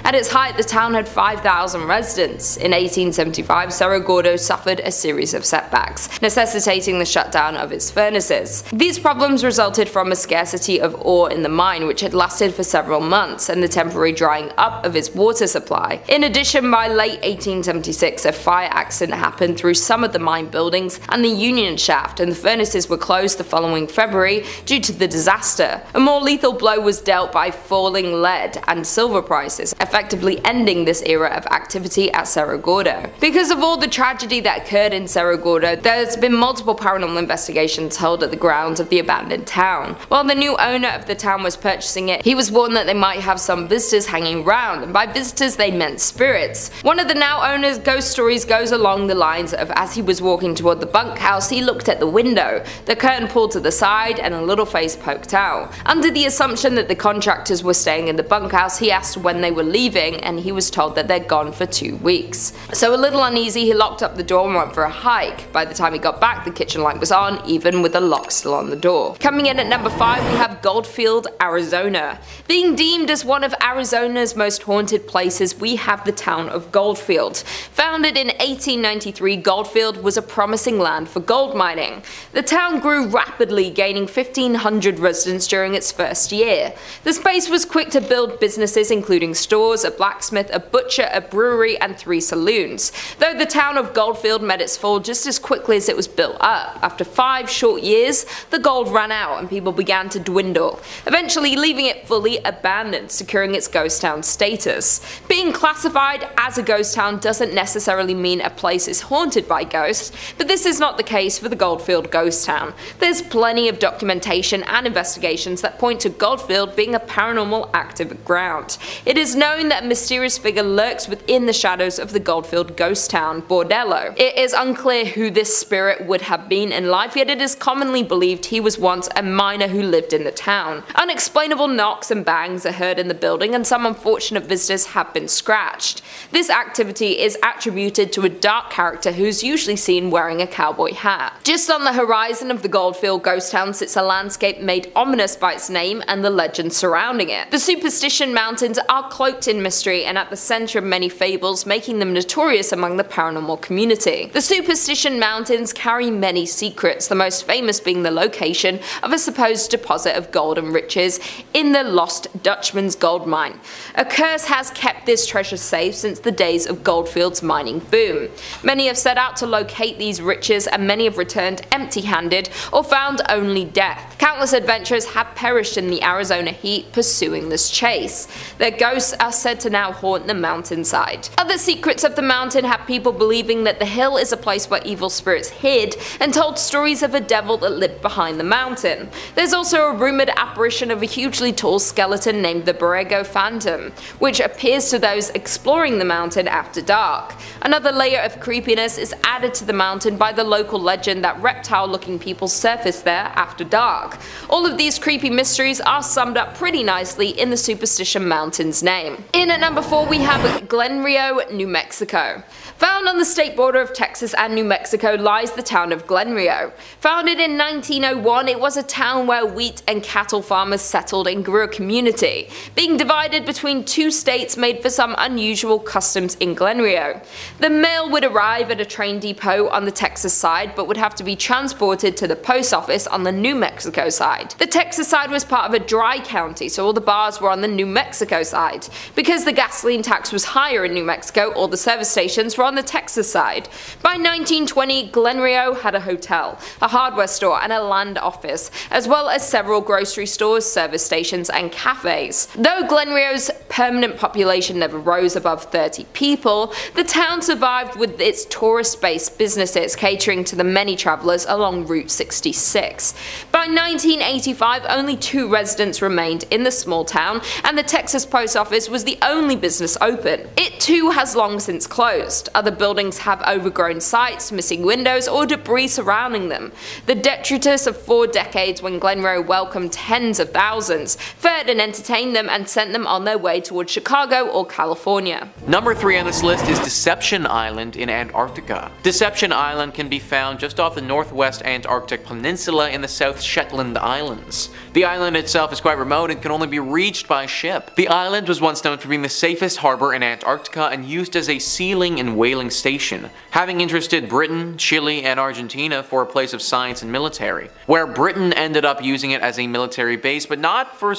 At its height the town had 5,000 residents. In 1875 Cerro Gordo suffered a series of setbacks, necessitating the shutdown of its furnaces. These problems resulted from a scarcity of ore in the mine, which had lasted for several months, and the temporary drying up of its water supply. In addition, by late 1876 a fire accident happened through some of the mine buildings and the union shaft, and the furnaces were closed the following February due to the disaster. A more lethal blow was dealt by falling lead and silver prices, effectively ending this era of activity at Cerro Gordo. Because of all the tragedy that occurred in Cerro Gordo, there's been multiple paranormal investigations held at the grounds of the abandoned town. While the new owner of the town was purchasing it, he was warned that they might have some visitors hanging around, and by visitors they meant spirits. One of the now owner's ghost stories goes along the lines of, as he was walking toward the bunkhouse he looked at the window, the curtain pulled to the side and a little face poked out. Under the assumption that the contractors were staying in the bunkhouse, he asked when they were leaving, and he was told that they're gone for 2 weeks. So a little uneasy, he locked up the door and went for a hike. By the time he got back the kitchen light was on, even with the lock still on the door. Coming in at number 5 we have Goldfield, Arizona. Being deemed as one of Arizona's most haunted places, we have the town of Goldfield. Founded in 1893, Goldfield was a promising land for gold mining. The town grew rapidly, gaining 1,500 residents during its first year. The space was quick to build businesses including stores, a blacksmith, a butcher, a brewery, and 3 saloons. Though the town of Goldfield met its fall just as quickly as it was built up. After 5 short years, the gold ran out and people began to dwindle, eventually leaving it fully abandoned, securing its ghost town status. Being classified as a ghost town doesn't necessarily mean a place is haunted by ghosts, but this is not the case for the Goldfield ghost town. There's plenty of documentation and investigations that point to Goldfield being a paranormal active ground. It is known that a mysterious figure lurks within the shadows of the Goldfield ghost town, Bordello. It is unclear who this spirit would have been in life, yet it is commonly believed he was once a miner who lived in the town. Unexplainable knocks and bangs are heard in the building, and some unfortunate visitors have been scratched. This activity is attributed to a dark character who's usually seen wearing a cowboy hat. Just on the horizon of the Goldfield ghost town sits a landscape made ominous by its name and the legends surrounding it. The Superstition Mountains are cloaked in mystery and at the center of many fables, making them notorious among the paranormal community. The Superstition Mountains carry many secrets, the most famous being the location of a supposed deposit of gold and riches in the Lost Dutchman's gold mine. A curse has kept this treasure safe since the days of Goldfield's mining boom. Many have set out to locate these riches, and many have returned empty-handed or found only death. Countless adventurers have perished in the Arizona heat pursuing this chase. Their ghosts are said to now haunt the mountainside. Other secrets of the mountain have people believing that the hill is a place where evil spirits hid and told stories of a devil that lived behind the mountain. There's also a rumored apparition of a hugely tall skeleton named the Borrego Phantom, which appears to those exploring the mountain after dark. Another layer of creepiness is added to the mountain by the local legend that reptile-looking people surface there after dark. All of these creepy mysteries are summed up pretty nicely in the Superstition Mountain's name. In at number 4 we have Glenrio, New Mexico. Found on the state border of Texas and New Mexico lies the town of Glenrio. Founded in 1901, it was a town where wheat and cattle farmers settled and grew a community. Being divided between two states made for some unusual customs in Glenrio. The mail would arrive at a train depot on the Texas side, but would have to be transported to the post office on the New Mexico side. The Texas side was part of a dry county, so all the bars were on the New Mexico side. Because the gasoline tax was higher in New Mexico, all the service stations were on the Texas side. By 1920, Glenrio had a hotel, a hardware store, and a land office, as well as several grocery stores, service stations, and cafes. Though Glenrio's permanent population never rose above 30 people, the town survived with its tourist-based businesses catering to the many travelers along Route 66. By 1985, only 2 residents remained in the small town, and the Texas post office was the only business open. It too has long since closed. Other buildings have overgrown sites, missing windows, or debris surrounding them. The detritus of 4 decades when Glenrio welcomed tens of thousands, fed and entertained them, and sent them on their way towards Chicago or California. Number 3 on this list is Deception Island in Antarctica. Deception Island can be found just off the northwest Antarctic peninsula in the South Shetland Islands. The island itself is quite remote and can only be reached by ship. The island was once known for being the safest harbor in Antarctica and used as a sealing and whaling station, having interested Britain, Chile, and Argentina for a place of science and military, where Britain ended up using it as a military base, but not for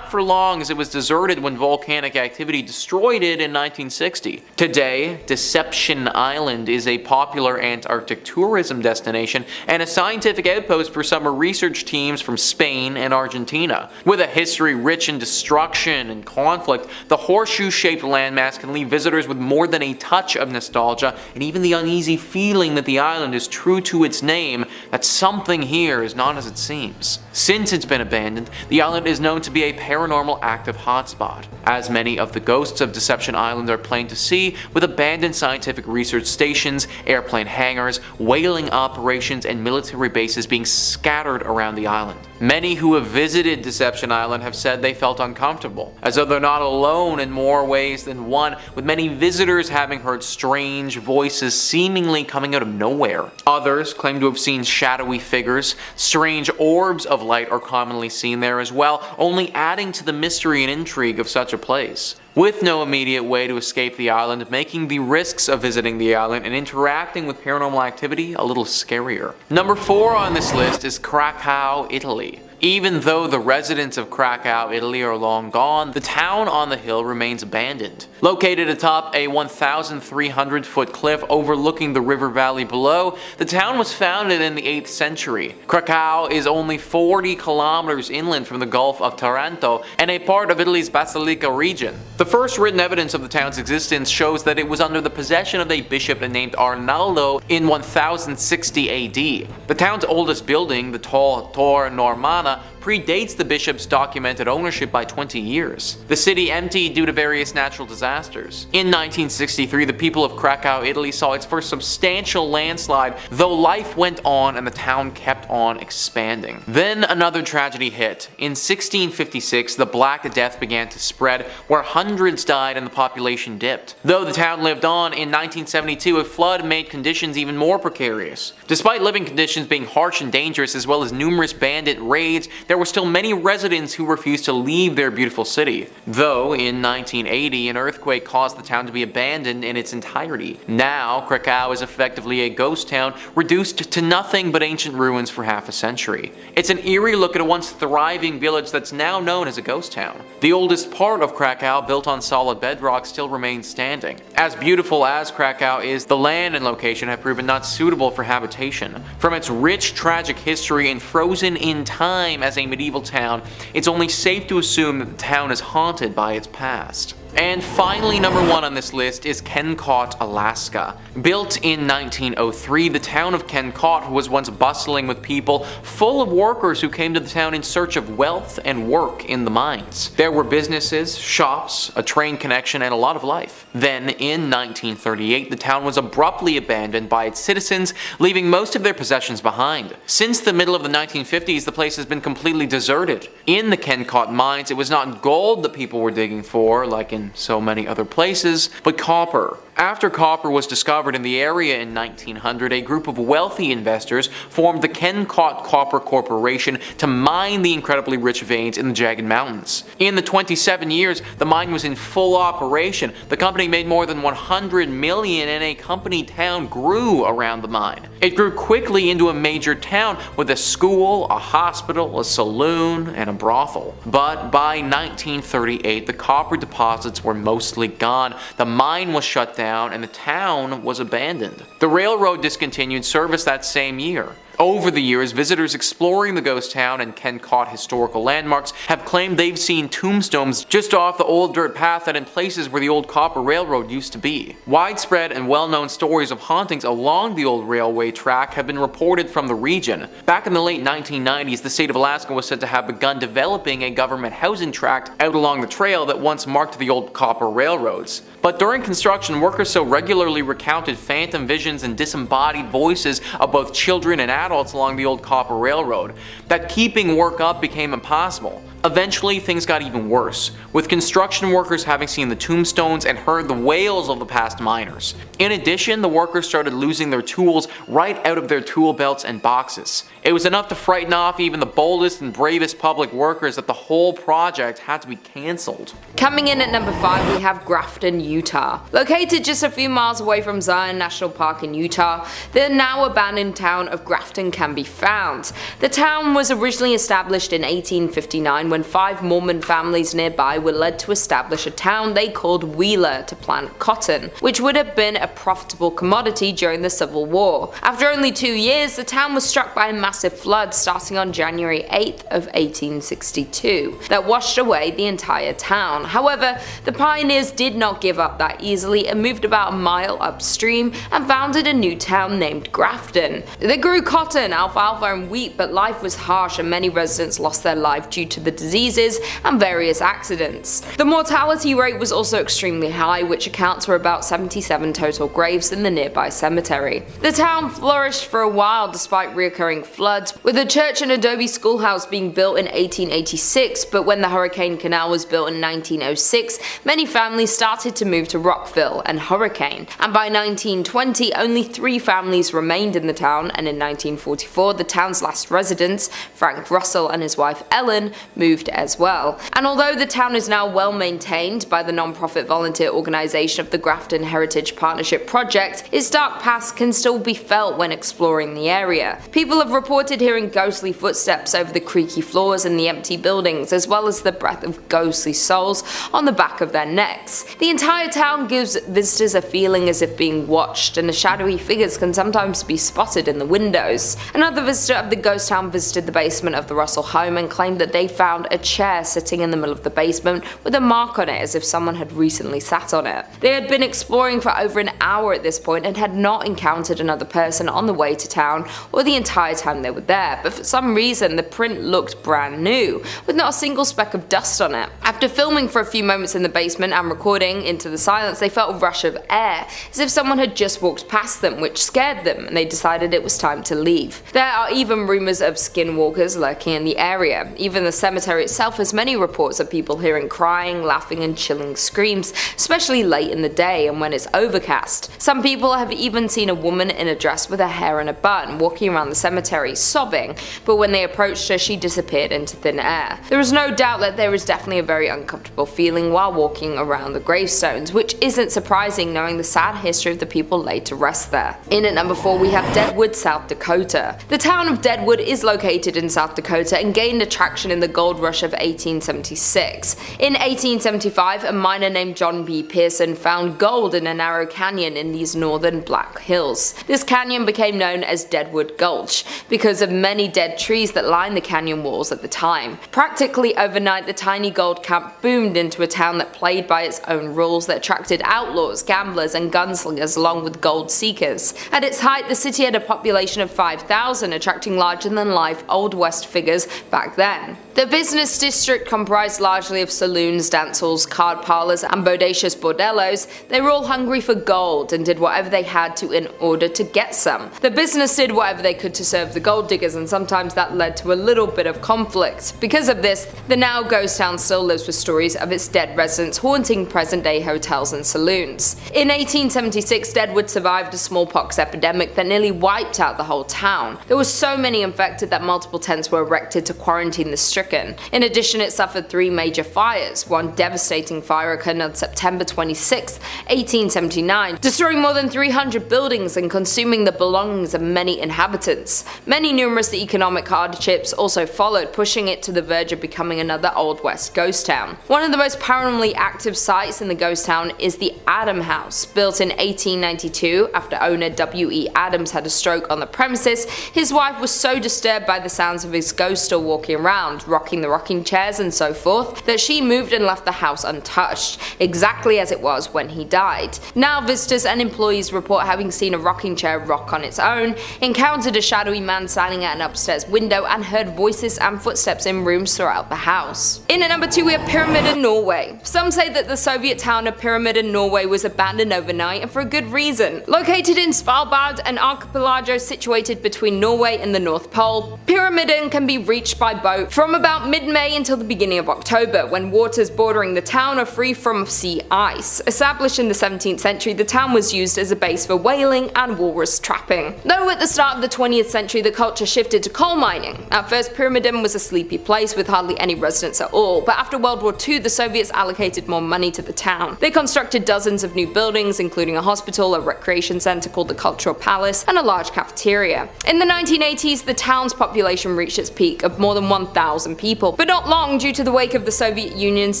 long, as it was deserted when volcanic activity destroyed it in 1960. Today, Deception Island is a popular Antarctic tourism destination and a scientific outpost for summer research teams from Spain and Argentina. With a history rich in destruction and conflict, the horseshoe-shaped landmass can leave visitors with more than a touch of nostalgia and even the uneasy feeling that the island is true to its name, that something here is not as it seems. Since it's been abandoned, the island is known to be a paranormal active hotspot, as many of the ghosts of Deception Island are plain to see, with abandoned scientific research stations, airplane hangars, whaling operations, and military bases being scattered around the island. Many who have visited Deception Island have said they felt uncomfortable, as though they're not alone in more ways than one, with many visitors having heard strange voices seemingly coming out of nowhere. Others claim to have seen shadowy figures. Strange orbs of light are commonly seen there as well, only adding to the mystery and intrigue of such a place. With no immediate way to escape the island, making the risks of visiting the island and interacting with paranormal activity a little scarier. Number 4 on this list is Craco, Italy. Even though the residents of Craco, Italy are long gone, the town on the hill remains abandoned. Located atop a 1,300-foot cliff overlooking the river valley below, the town was founded in the 8th century. Craco is only 40 kilometers inland from the Gulf of Taranto and a part of Italy's Basilicata region. The first written evidence of the town's existence shows that it was under the possession of a bishop named Arnaldo in 1060 AD. The town's oldest building, the tall Torre Normanna, predates the bishop's documented ownership by 20 years. The city emptied due to various natural disasters. In 1963, the people of Craco, Italy saw its first substantial landslide, though life went on and the town kept on expanding. Then another tragedy hit. In 1656, the Black Death began to spread, where hundreds died and the population dipped. Though the town lived on, in 1972 a flood made conditions even more precarious. Despite living conditions being harsh and dangerous as well as numerous bandit raids, there were still many residents who refused to leave their beautiful city. Though in 1980 an earthquake caused the town to be abandoned in its entirety. Now Craco is effectively a ghost town, reduced to nothing but ancient ruins for half a century. It's an eerie look at a once thriving village that's now known as a ghost town. The oldest part of Craco, built on solid bedrock, still remains standing. As beautiful as Craco is, the land and location have proven not suitable for habitation. From its rich tragic history and frozen in time as a medieval town, it's only safe to assume that the town is haunted by its past. And finally, number 1 on this list is Kennecott, Alaska. Built in 1903, the town of Kennecott was once bustling with people, full of workers who came to the town in search of wealth and work in the mines. There were businesses, shops, a train connection, and a lot of life. Then, in 1938, the town was abruptly abandoned by its citizens, leaving most of their possessions behind. Since the middle of the 1950s, the place has been completely deserted. In the Kennecott mines, it was not gold that people were digging for, like in so many other places, but copper. After copper was discovered in the area in 1900, a group of wealthy investors formed the Kennecott Copper Corporation to mine the incredibly rich veins in the jagged mountains. In the 27 years the mine was in full operation, the company made more than $100 million and a company town grew around the mine. It grew quickly into a major town with a school, a hospital, a saloon, and a brothel. But by 1938 the copper deposits were mostly gone, the mine was shut down, and the town was abandoned. The railroad discontinued service that same year. Over the years, visitors exploring the ghost town and Kennecott historical landmarks have claimed they've seen tombstones just off the old dirt path and in places where the old copper railroad used to be. Widespread and well-known stories of hauntings along the old railway track have been reported from the region. Back in the late 1990s, the state of Alaska was said to have begun developing a government housing tract out along the trail that once marked the old copper railroads. But during construction, workers so regularly recounted phantom visions and disembodied voices of both children and adults along the old copper railroad that keeping work up became impossible. Eventually, things got even worse, with construction workers having seen the tombstones and heard the wails of the past miners. In addition, the workers started losing their tools right out of their tool belts and boxes. It was enough to frighten off even the boldest and bravest public workers that the whole project had to be cancelled. Coming in at number 5, we have Grafton, Utah. Located just a few miles away from Zion National Park in Utah, the now abandoned town of Grafton can be found. The town was originally established in 1859 when 5 Mormon families nearby were led to establish a town they called Wheeler to plant cotton, which would have been a profitable commodity during the Civil War. After only 2 years, the town was struck by a massive flood starting on January 8th of 1862 that washed away the entire town. However, the pioneers did not give up that easily and moved about a mile upstream and founded a new town named Grafton. They grew cotton, alfalfa, and wheat, but life was harsh and many residents lost their life due to the diseases and various accidents. The mortality rate was also extremely high, which accounts for about 77 total graves in the nearby cemetery. The town flourished for a while despite reoccurring floods, with a church and adobe schoolhouse being built in 1886, but when the Hurricane Canal was built in 1906, many families started to move to Rockville and Hurricane, and by 1920 only 3 families remained in the town, and in 1944 the town's last residents, Frank Russell and his wife Ellen, moved as well. And although the town is now well maintained by the non-profit volunteer organisation of the Grafton Heritage Partnership Project, its dark past can still be felt when exploring the area. People have reported hearing ghostly footsteps over the creaky floors in the empty buildings, as well as the breath of ghostly souls on the back of their necks. The entire town gives visitors a feeling as if being watched, and the shadowy figures can sometimes be spotted in the windows. Another visitor of the ghost town visited the basement of the Russell home and claimed that they found found a chair sitting in the middle of the basement with a mark on it as if someone had recently sat on it. They had been exploring for over an hour at this point and had not encountered another person on the way to town or the entire time they were there, but for some reason the print looked brand new, with not a single speck of dust on it. After filming for a few moments in the basement and recording into the silence, they felt a rush of air, as if someone had just walked past them, which scared them, and they decided it was time to leave. There are even rumours of skinwalkers lurking in the area. Even the cemetery itself has many reports of people hearing crying, laughing and chilling screams, especially late in the day and when it's overcast. Some people have even seen a woman in a dress with her hair in a bun walking around the cemetery sobbing, but when they approached her she disappeared into thin air. There is no doubt that there is definitely a very uncomfortable feeling while walking around the gravestones, which isn't surprising knowing the sad history of the people laid to rest there. In at number 4 we have Deadwood, South Dakota. The town of Deadwood is located in South Dakota and gained attraction in the gold rush of 1876. In 1875, a miner named John B. Pearson found gold in a narrow canyon in these northern Black Hills. This canyon became known as Deadwood Gulch because of many dead trees that lined the canyon walls at the time. Practically overnight, the tiny gold camp boomed into a town that played by its own rules that attracted outlaws, gamblers and gunslingers along with gold seekers. At its height, the city had a population of 5,000, attracting larger-than-life Old West figures back then. The business district comprised largely of saloons, dance halls, card parlors, and bodacious bordellos. They were all hungry for gold and did whatever they had to in order to get some. The business did whatever they could to serve the gold diggers, and sometimes that led to a little bit of conflict. Because of this, the now ghost town still lives with stories of its dead residents haunting present-day hotels and saloons. In 1876, Deadwood survived a smallpox epidemic that nearly wiped out the whole town. There were so many infected that multiple tents were erected to quarantine the stricken. In addition, it suffered 3 major fires. One devastating fire occurred on September 26, 1879, destroying more than 300 buildings and consuming the belongings of many inhabitants. Many numerous economic hardships also followed, pushing it to the verge of becoming another Old West ghost town. One of the most paranormally active sites in the ghost town is the Adam House. Built in 1892 after owner W.E. Adams had a stroke on the premises, his wife was so disturbed by the sounds of his ghost still walking around, rocking the rocking chairs and so forth, that she moved and left the house untouched, exactly as it was when he died. Now visitors and employees report having seen a rocking chair rock on its own, encountered a shadowy man standing at an upstairs window, and heard voices and footsteps in rooms throughout the house. In at number 2 we have Pyramiden, Norway. Some say that the Soviet town of Pyramiden, Norway was abandoned overnight, and for a good reason. Located in Svalbard, an archipelago situated between Norway and the North Pole, Pyramiden can be reached by boat from about mid-May until the beginning of October, when waters bordering the town are free from sea ice. Established in the 17th century, the town was used as a base for whaling and walrus trapping. Though at the start of the 20th century the culture shifted to coal mining. At first Pyramiden was a sleepy place with hardly any residents at all, but after World War II the Soviets allocated more money to the town. They constructed dozens of new buildings, including a hospital, a recreation centre called the Cultural Palace, and a large cafeteria. In the 1980s the town's population reached its peak of more than 1,000 people, but not long due to the wake of the Soviet Union's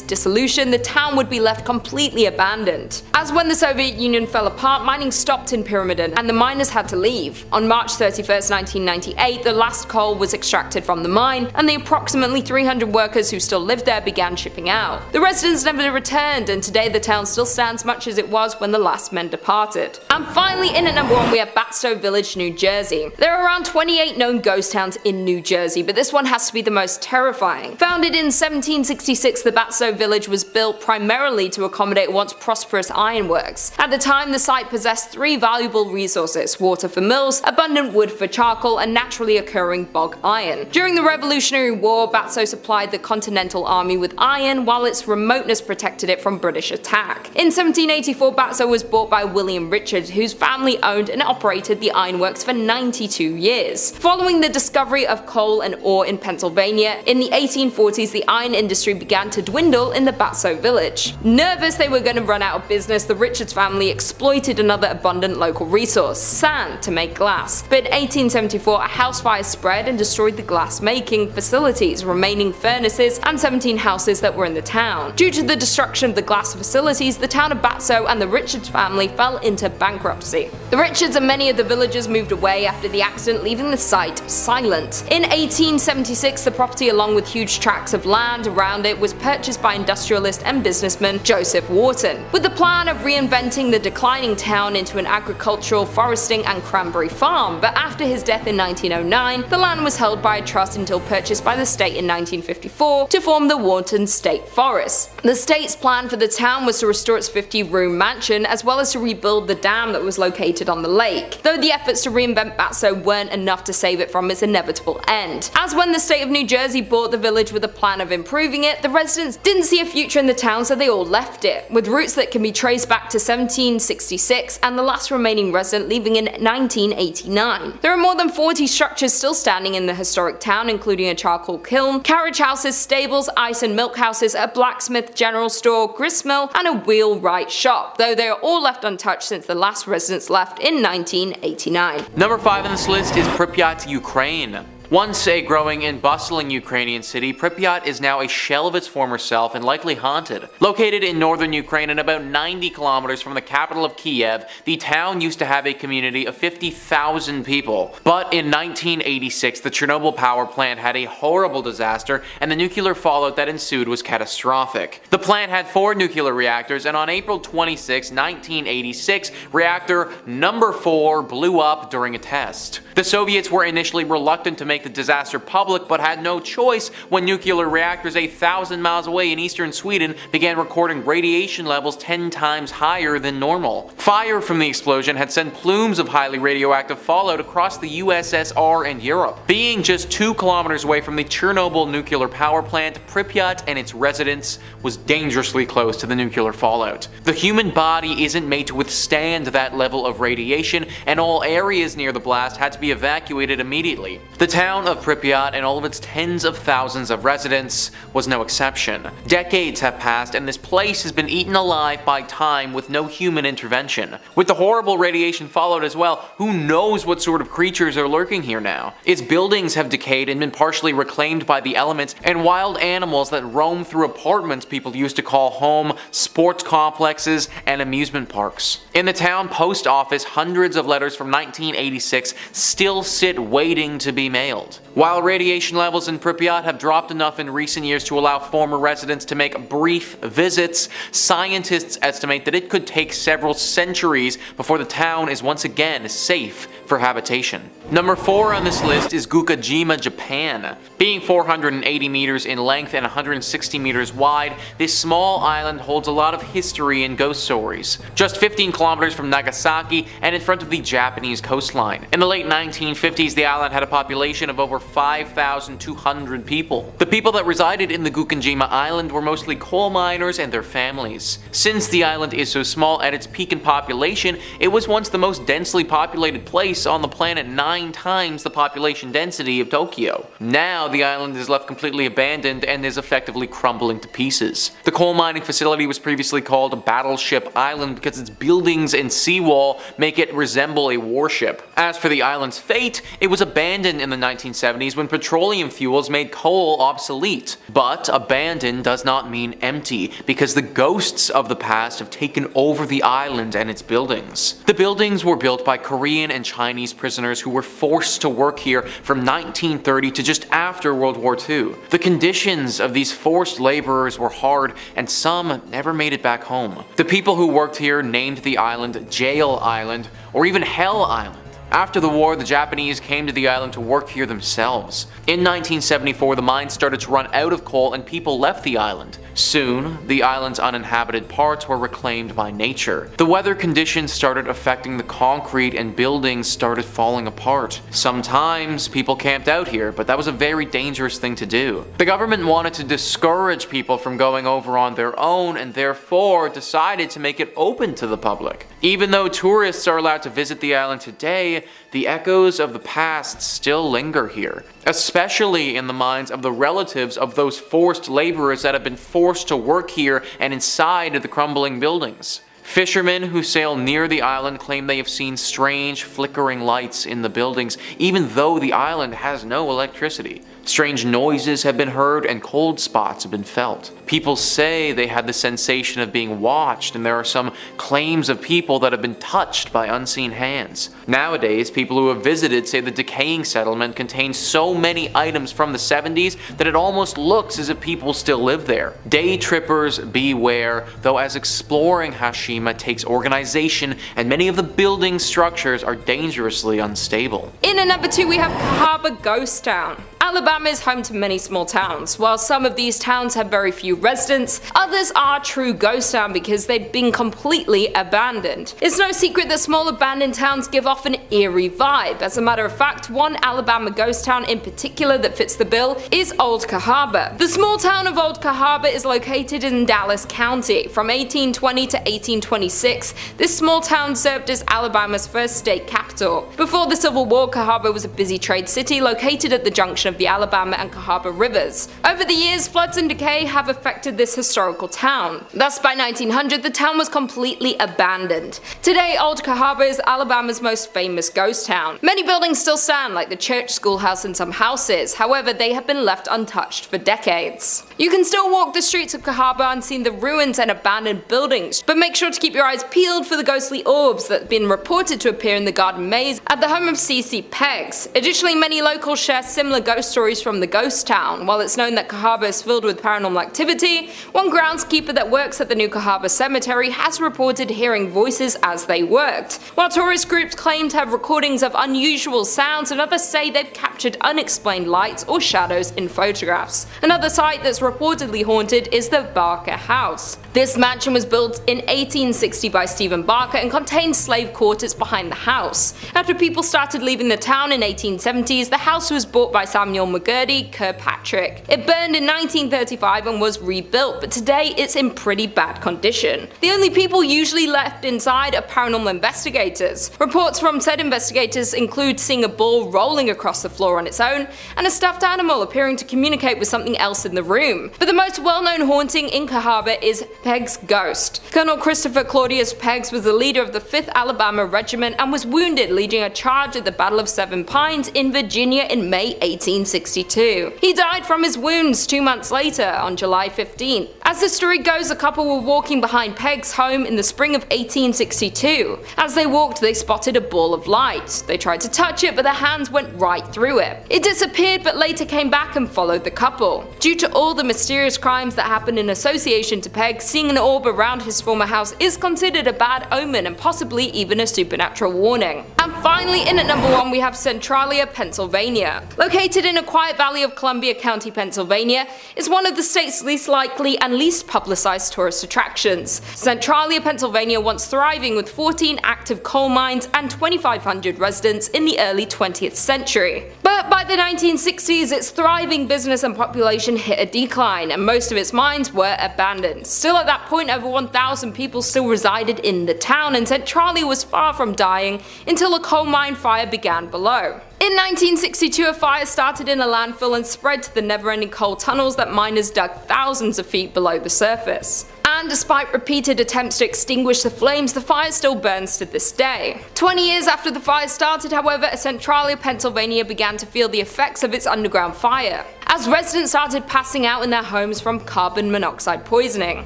dissolution the town would be left completely abandoned. As when the Soviet Union fell apart, mining stopped in Pyramiden and the miners had to leave. On March 31st, 1998 the last coal was extracted from the mine and the approximately 300 workers who still lived there began shipping out. The residents never returned, and today the town still stands much as it was when the last men departed. And finally, in at number 1 we have Batsto Village, New Jersey. There are around 28 known ghost towns in New Jersey, but this one has to be the most terrifying. Founded in 1766, the Batsto village was built primarily to accommodate once prosperous ironworks. At the time, the site possessed 3 valuable resources: water for mills, abundant wood for charcoal, and naturally occurring bog iron. During the Revolutionary War, Batsto supplied the Continental Army with iron, while its remoteness protected it from British attack. In 1784, Batsto was bought by William Richard, whose family owned and operated the ironworks for 92 years. Following the discovery of coal and ore in Pennsylvania, in the 1840s the iron industry began to dwindle in the Batsto village. Nervous they were going to run out of business, the Richards family exploited another abundant local resource, sand, to make glass. But in 1874 a house fire spread and destroyed the glass making facilities, remaining furnaces, and 17 houses that were in the town. Due to the destruction of the glass facilities, the town of Batsto and the Richards family fell into bankruptcy. The Richards and many of the villagers moved away after the accident, leaving the site silent. In 1876 the property along with huge tracts of land around it, was purchased by industrialist and businessman Joseph Wharton, with the plan of reinventing the declining town into an agricultural, foresting and cranberry farm. But after his death in 1909, the land was held by a trust until purchased by the state in 1954 to form the Wharton State Forest. The state's plan for the town was to restore its 50-room mansion, as well as to rebuild the dam that was located on the lake, though the efforts to reinvent Batsto weren't enough to save it from its inevitable end. As when the state of New Jersey bought the village with a plan of improving it, the residents didn't see a future in the town, so they all left it, with roots that can be traced back to 1766 and the last remaining resident leaving in 1989. There are more than 40 structures still standing in the historic town, including a charcoal kiln, carriage houses, stables, ice and milk houses, a blacksmith, general store, gristmill, and a wheelwright shop, though they are all left untouched since the last residents left in 1989. Number 5 on this list is Pripyat, Ukraine. Once a growing and bustling Ukrainian city, Pripyat is now a shell of its former self and likely haunted. Located in northern Ukraine and about 90 kilometers from the capital of Kiev, the town used to have a community of 50,000 people. But in 1986, the Chernobyl power plant had a horrible disaster, and the nuclear fallout that ensued was catastrophic. The plant had 4 nuclear reactors, and on April 26, 1986, reactor number 4 blew up during a test. The Soviets were initially reluctant to make the disaster public, but had no choice when nuclear reactors 1,000 miles away in eastern Sweden began recording radiation levels 10 times higher than normal. Fire from the explosion had sent plumes of highly radioactive fallout across the USSR and Europe. Being just 2 kilometers away from the Chernobyl nuclear power plant, Pripyat and its residents was dangerously close to the nuclear fallout. The human body isn't made to withstand that level of radiation, and all areas near the blast had to be evacuated immediately. The town of Pripyat and all of its tens of thousands of residents was no exception. Decades have passed, and this place has been eaten alive by time with no human intervention. With the horrible radiation fallout as well, who knows what sort of creatures are lurking here now? Its buildings have decayed and been partially reclaimed by the elements, and wild animals that roam through apartments people used to call home, sports complexes, and amusement parks. In the town post office, hundreds of letters from 1986 still sit waiting to be mailed. While radiation levels in Pripyat have dropped enough in recent years to allow former residents to make brief visits, scientists estimate that it could take several centuries before the town is once again safe for habitation. Number 4 on this list is Gukajima, Japan. Being 480 meters in length and 160 meters wide, this small island holds a lot of history and ghost stories. Just 15 kilometers from Nagasaki and in front of the Japanese coastline. In the late 1950s, the island had a population of over 5,200 people. The people that resided in the Gukajima Island were mostly coal miners and their families. Since the island is so small, at its peak in population, it was once the most densely populated place on the planet, 9 times the population density of Tokyo. Now the island is left completely abandoned and is effectively crumbling to pieces. The coal mining facility was previously called Battleship Island because its buildings and seawall make it resemble a warship. As for the island's fate, it was abandoned in the 1970s when petroleum fuels made coal obsolete. But abandoned does not mean empty, because the ghosts of the past have taken over the island and its buildings. The buildings were built by Korean and Chinese prisoners who were forced to work here from 1930 to just after World War II. The conditions of these forced laborers were hard, and some never made it back home. The people who worked here named the island Jail Island, or even Hell Island. After the war, the Japanese came to the island to work here themselves. In 1974, the mines started to run out of coal and people left the island. Soon, the island's uninhabited parts were reclaimed by nature. The weather conditions started affecting the concrete and buildings started falling apart. Sometimes people camped out here, but that was a very dangerous thing to do. The government wanted to discourage people from going over on their own and therefore decided to make it open to the public. Even though tourists are allowed to visit the island today, the echoes of the past still linger here, especially in the minds of the relatives of those forced laborers that have been forced to work here and inside the crumbling buildings. Fishermen who sail near the island claim they have seen strange flickering lights in the buildings, even though the island has no electricity. Strange noises have been heard and cold spots have been felt. People say they had the sensation of being watched, and there are some claims of people that have been touched by unseen hands. Nowadays, people who have visited say the decaying settlement contains so many items from the 70s that it almost looks as if people still live there. Day trippers beware, though, as exploring Hashima takes organization and many of the building structures are dangerously unstable. In at number 2 we have Cahaba Ghost Town. Alabama is home to many small towns. While some of these towns have very few residents, others are true ghost town because they've been completely abandoned. It's no secret that small abandoned towns give off an eerie vibe. As a matter of fact, one Alabama ghost town in particular that fits the bill is Old Cahaba. The small town of Old Cahaba is located in Dallas County. From 1820 to 1826, this small town served as Alabama's first state capital. Before the Civil War, Cahaba was a busy trade city located at the junction of the Alabama and Cahaba rivers. Over the years, floods and decay have affected this historical town. Thus, by 1900, the town was completely abandoned. Today, Old Cahaba is Alabama's most famous ghost town. Many buildings still stand, like the church, schoolhouse, and some houses. However, they have been left untouched for decades. You can still walk the streets of Cahaba and see the ruins and abandoned buildings, but make sure to keep your eyes peeled for the ghostly orbs that have been reported to appear in the garden maze at the home of C.C. Peggs. Additionally, many locals share similar ghost stories from the ghost town. While it's known that Cahaba is filled with paranormal activity, one groundskeeper that works at the New Cahaba Cemetery has reported hearing voices as they worked. While tourist groups claim to have recordings of unusual sounds, and others say they've captured unexplained lights or shadows in photographs. Another site that's reportedly haunted is the Barker House. This mansion was built in 1860 by Stephen Barker and contained slave quarters behind the house. After people started leaving the town in 1870s, the house was bought by Samuel McGurdy Kirkpatrick. It burned in 1935 and was rebuilt, but today it's in pretty bad condition. The only people usually left inside are paranormal investigators. Reports from said investigators include seeing a ball rolling across the floor on its own, and a stuffed animal appearing to communicate with something else in the room. But the most well-known haunting in Cahaba is Peggs' ghost. Colonel Christopher Claudius Peggs was the leader of the 5th Alabama Regiment and was wounded leading a charge at the Battle of Seven Pines in Virginia in May 1862. He died from his wounds 2 months later, on July 15th. As the story goes, a couple were walking behind Peggs' home in the spring of 1862. As they walked, they spotted a ball of light. They tried to touch it, but their hands went right through it. It disappeared, but later came back and followed the couple. Due to all the mysterious crimes that happened in association to Peggs, seeing an orb around his former house is considered a bad omen and possibly even a supernatural warning. And finally, in at number 1 we have Centralia, Pennsylvania. Located in a quiet valley of Columbia County, Pennsylvania, is one of the state's least likely and least publicized tourist attractions. Centralia, Pennsylvania once thriving with 14 active coal mines and 2,500 residents in the early 20th century. But by the 1960s, its thriving business and population hit a decline, and most of its mines were abandoned. Still at that point, over 1,000 people still resided in the town, and Centralia was far from dying until a coal mine fire began below. In 1962, a fire started in a landfill and spread to the never-ending coal tunnels that miners dug thousands of feet below the surface. And despite repeated attempts to extinguish the flames, the fire still burns to this day. 20 years after the fire started, however, Centralia, Pennsylvania began to feel the effects of its underground fire, as residents started passing out in their homes from carbon monoxide poisoning.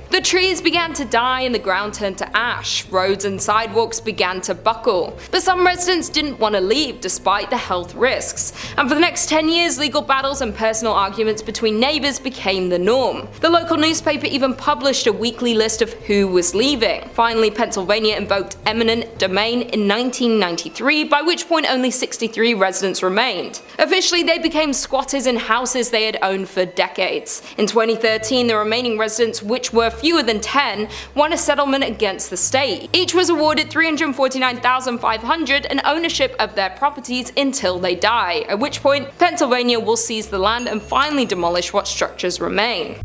The trees began to die and the ground turned to ash. Roads and sidewalks began to buckle. But some residents didn't want to leave despite the health risks. And for the next 10 years, legal battles and personal arguments between neighbors became the norm. The local newspaper even published a weekly list of who was leaving. Finally, Pennsylvania invoked eminent domain in 1993, by which point only 63 residents remained. Officially, they became squatters in houses they had owned for decades. In 2013, the remaining residents, which were fewer than 10, won a settlement against the state. Each was awarded $349,500 and ownership of their properties until they die, at which point Pennsylvania will seize the land and finally demolish what structures remain.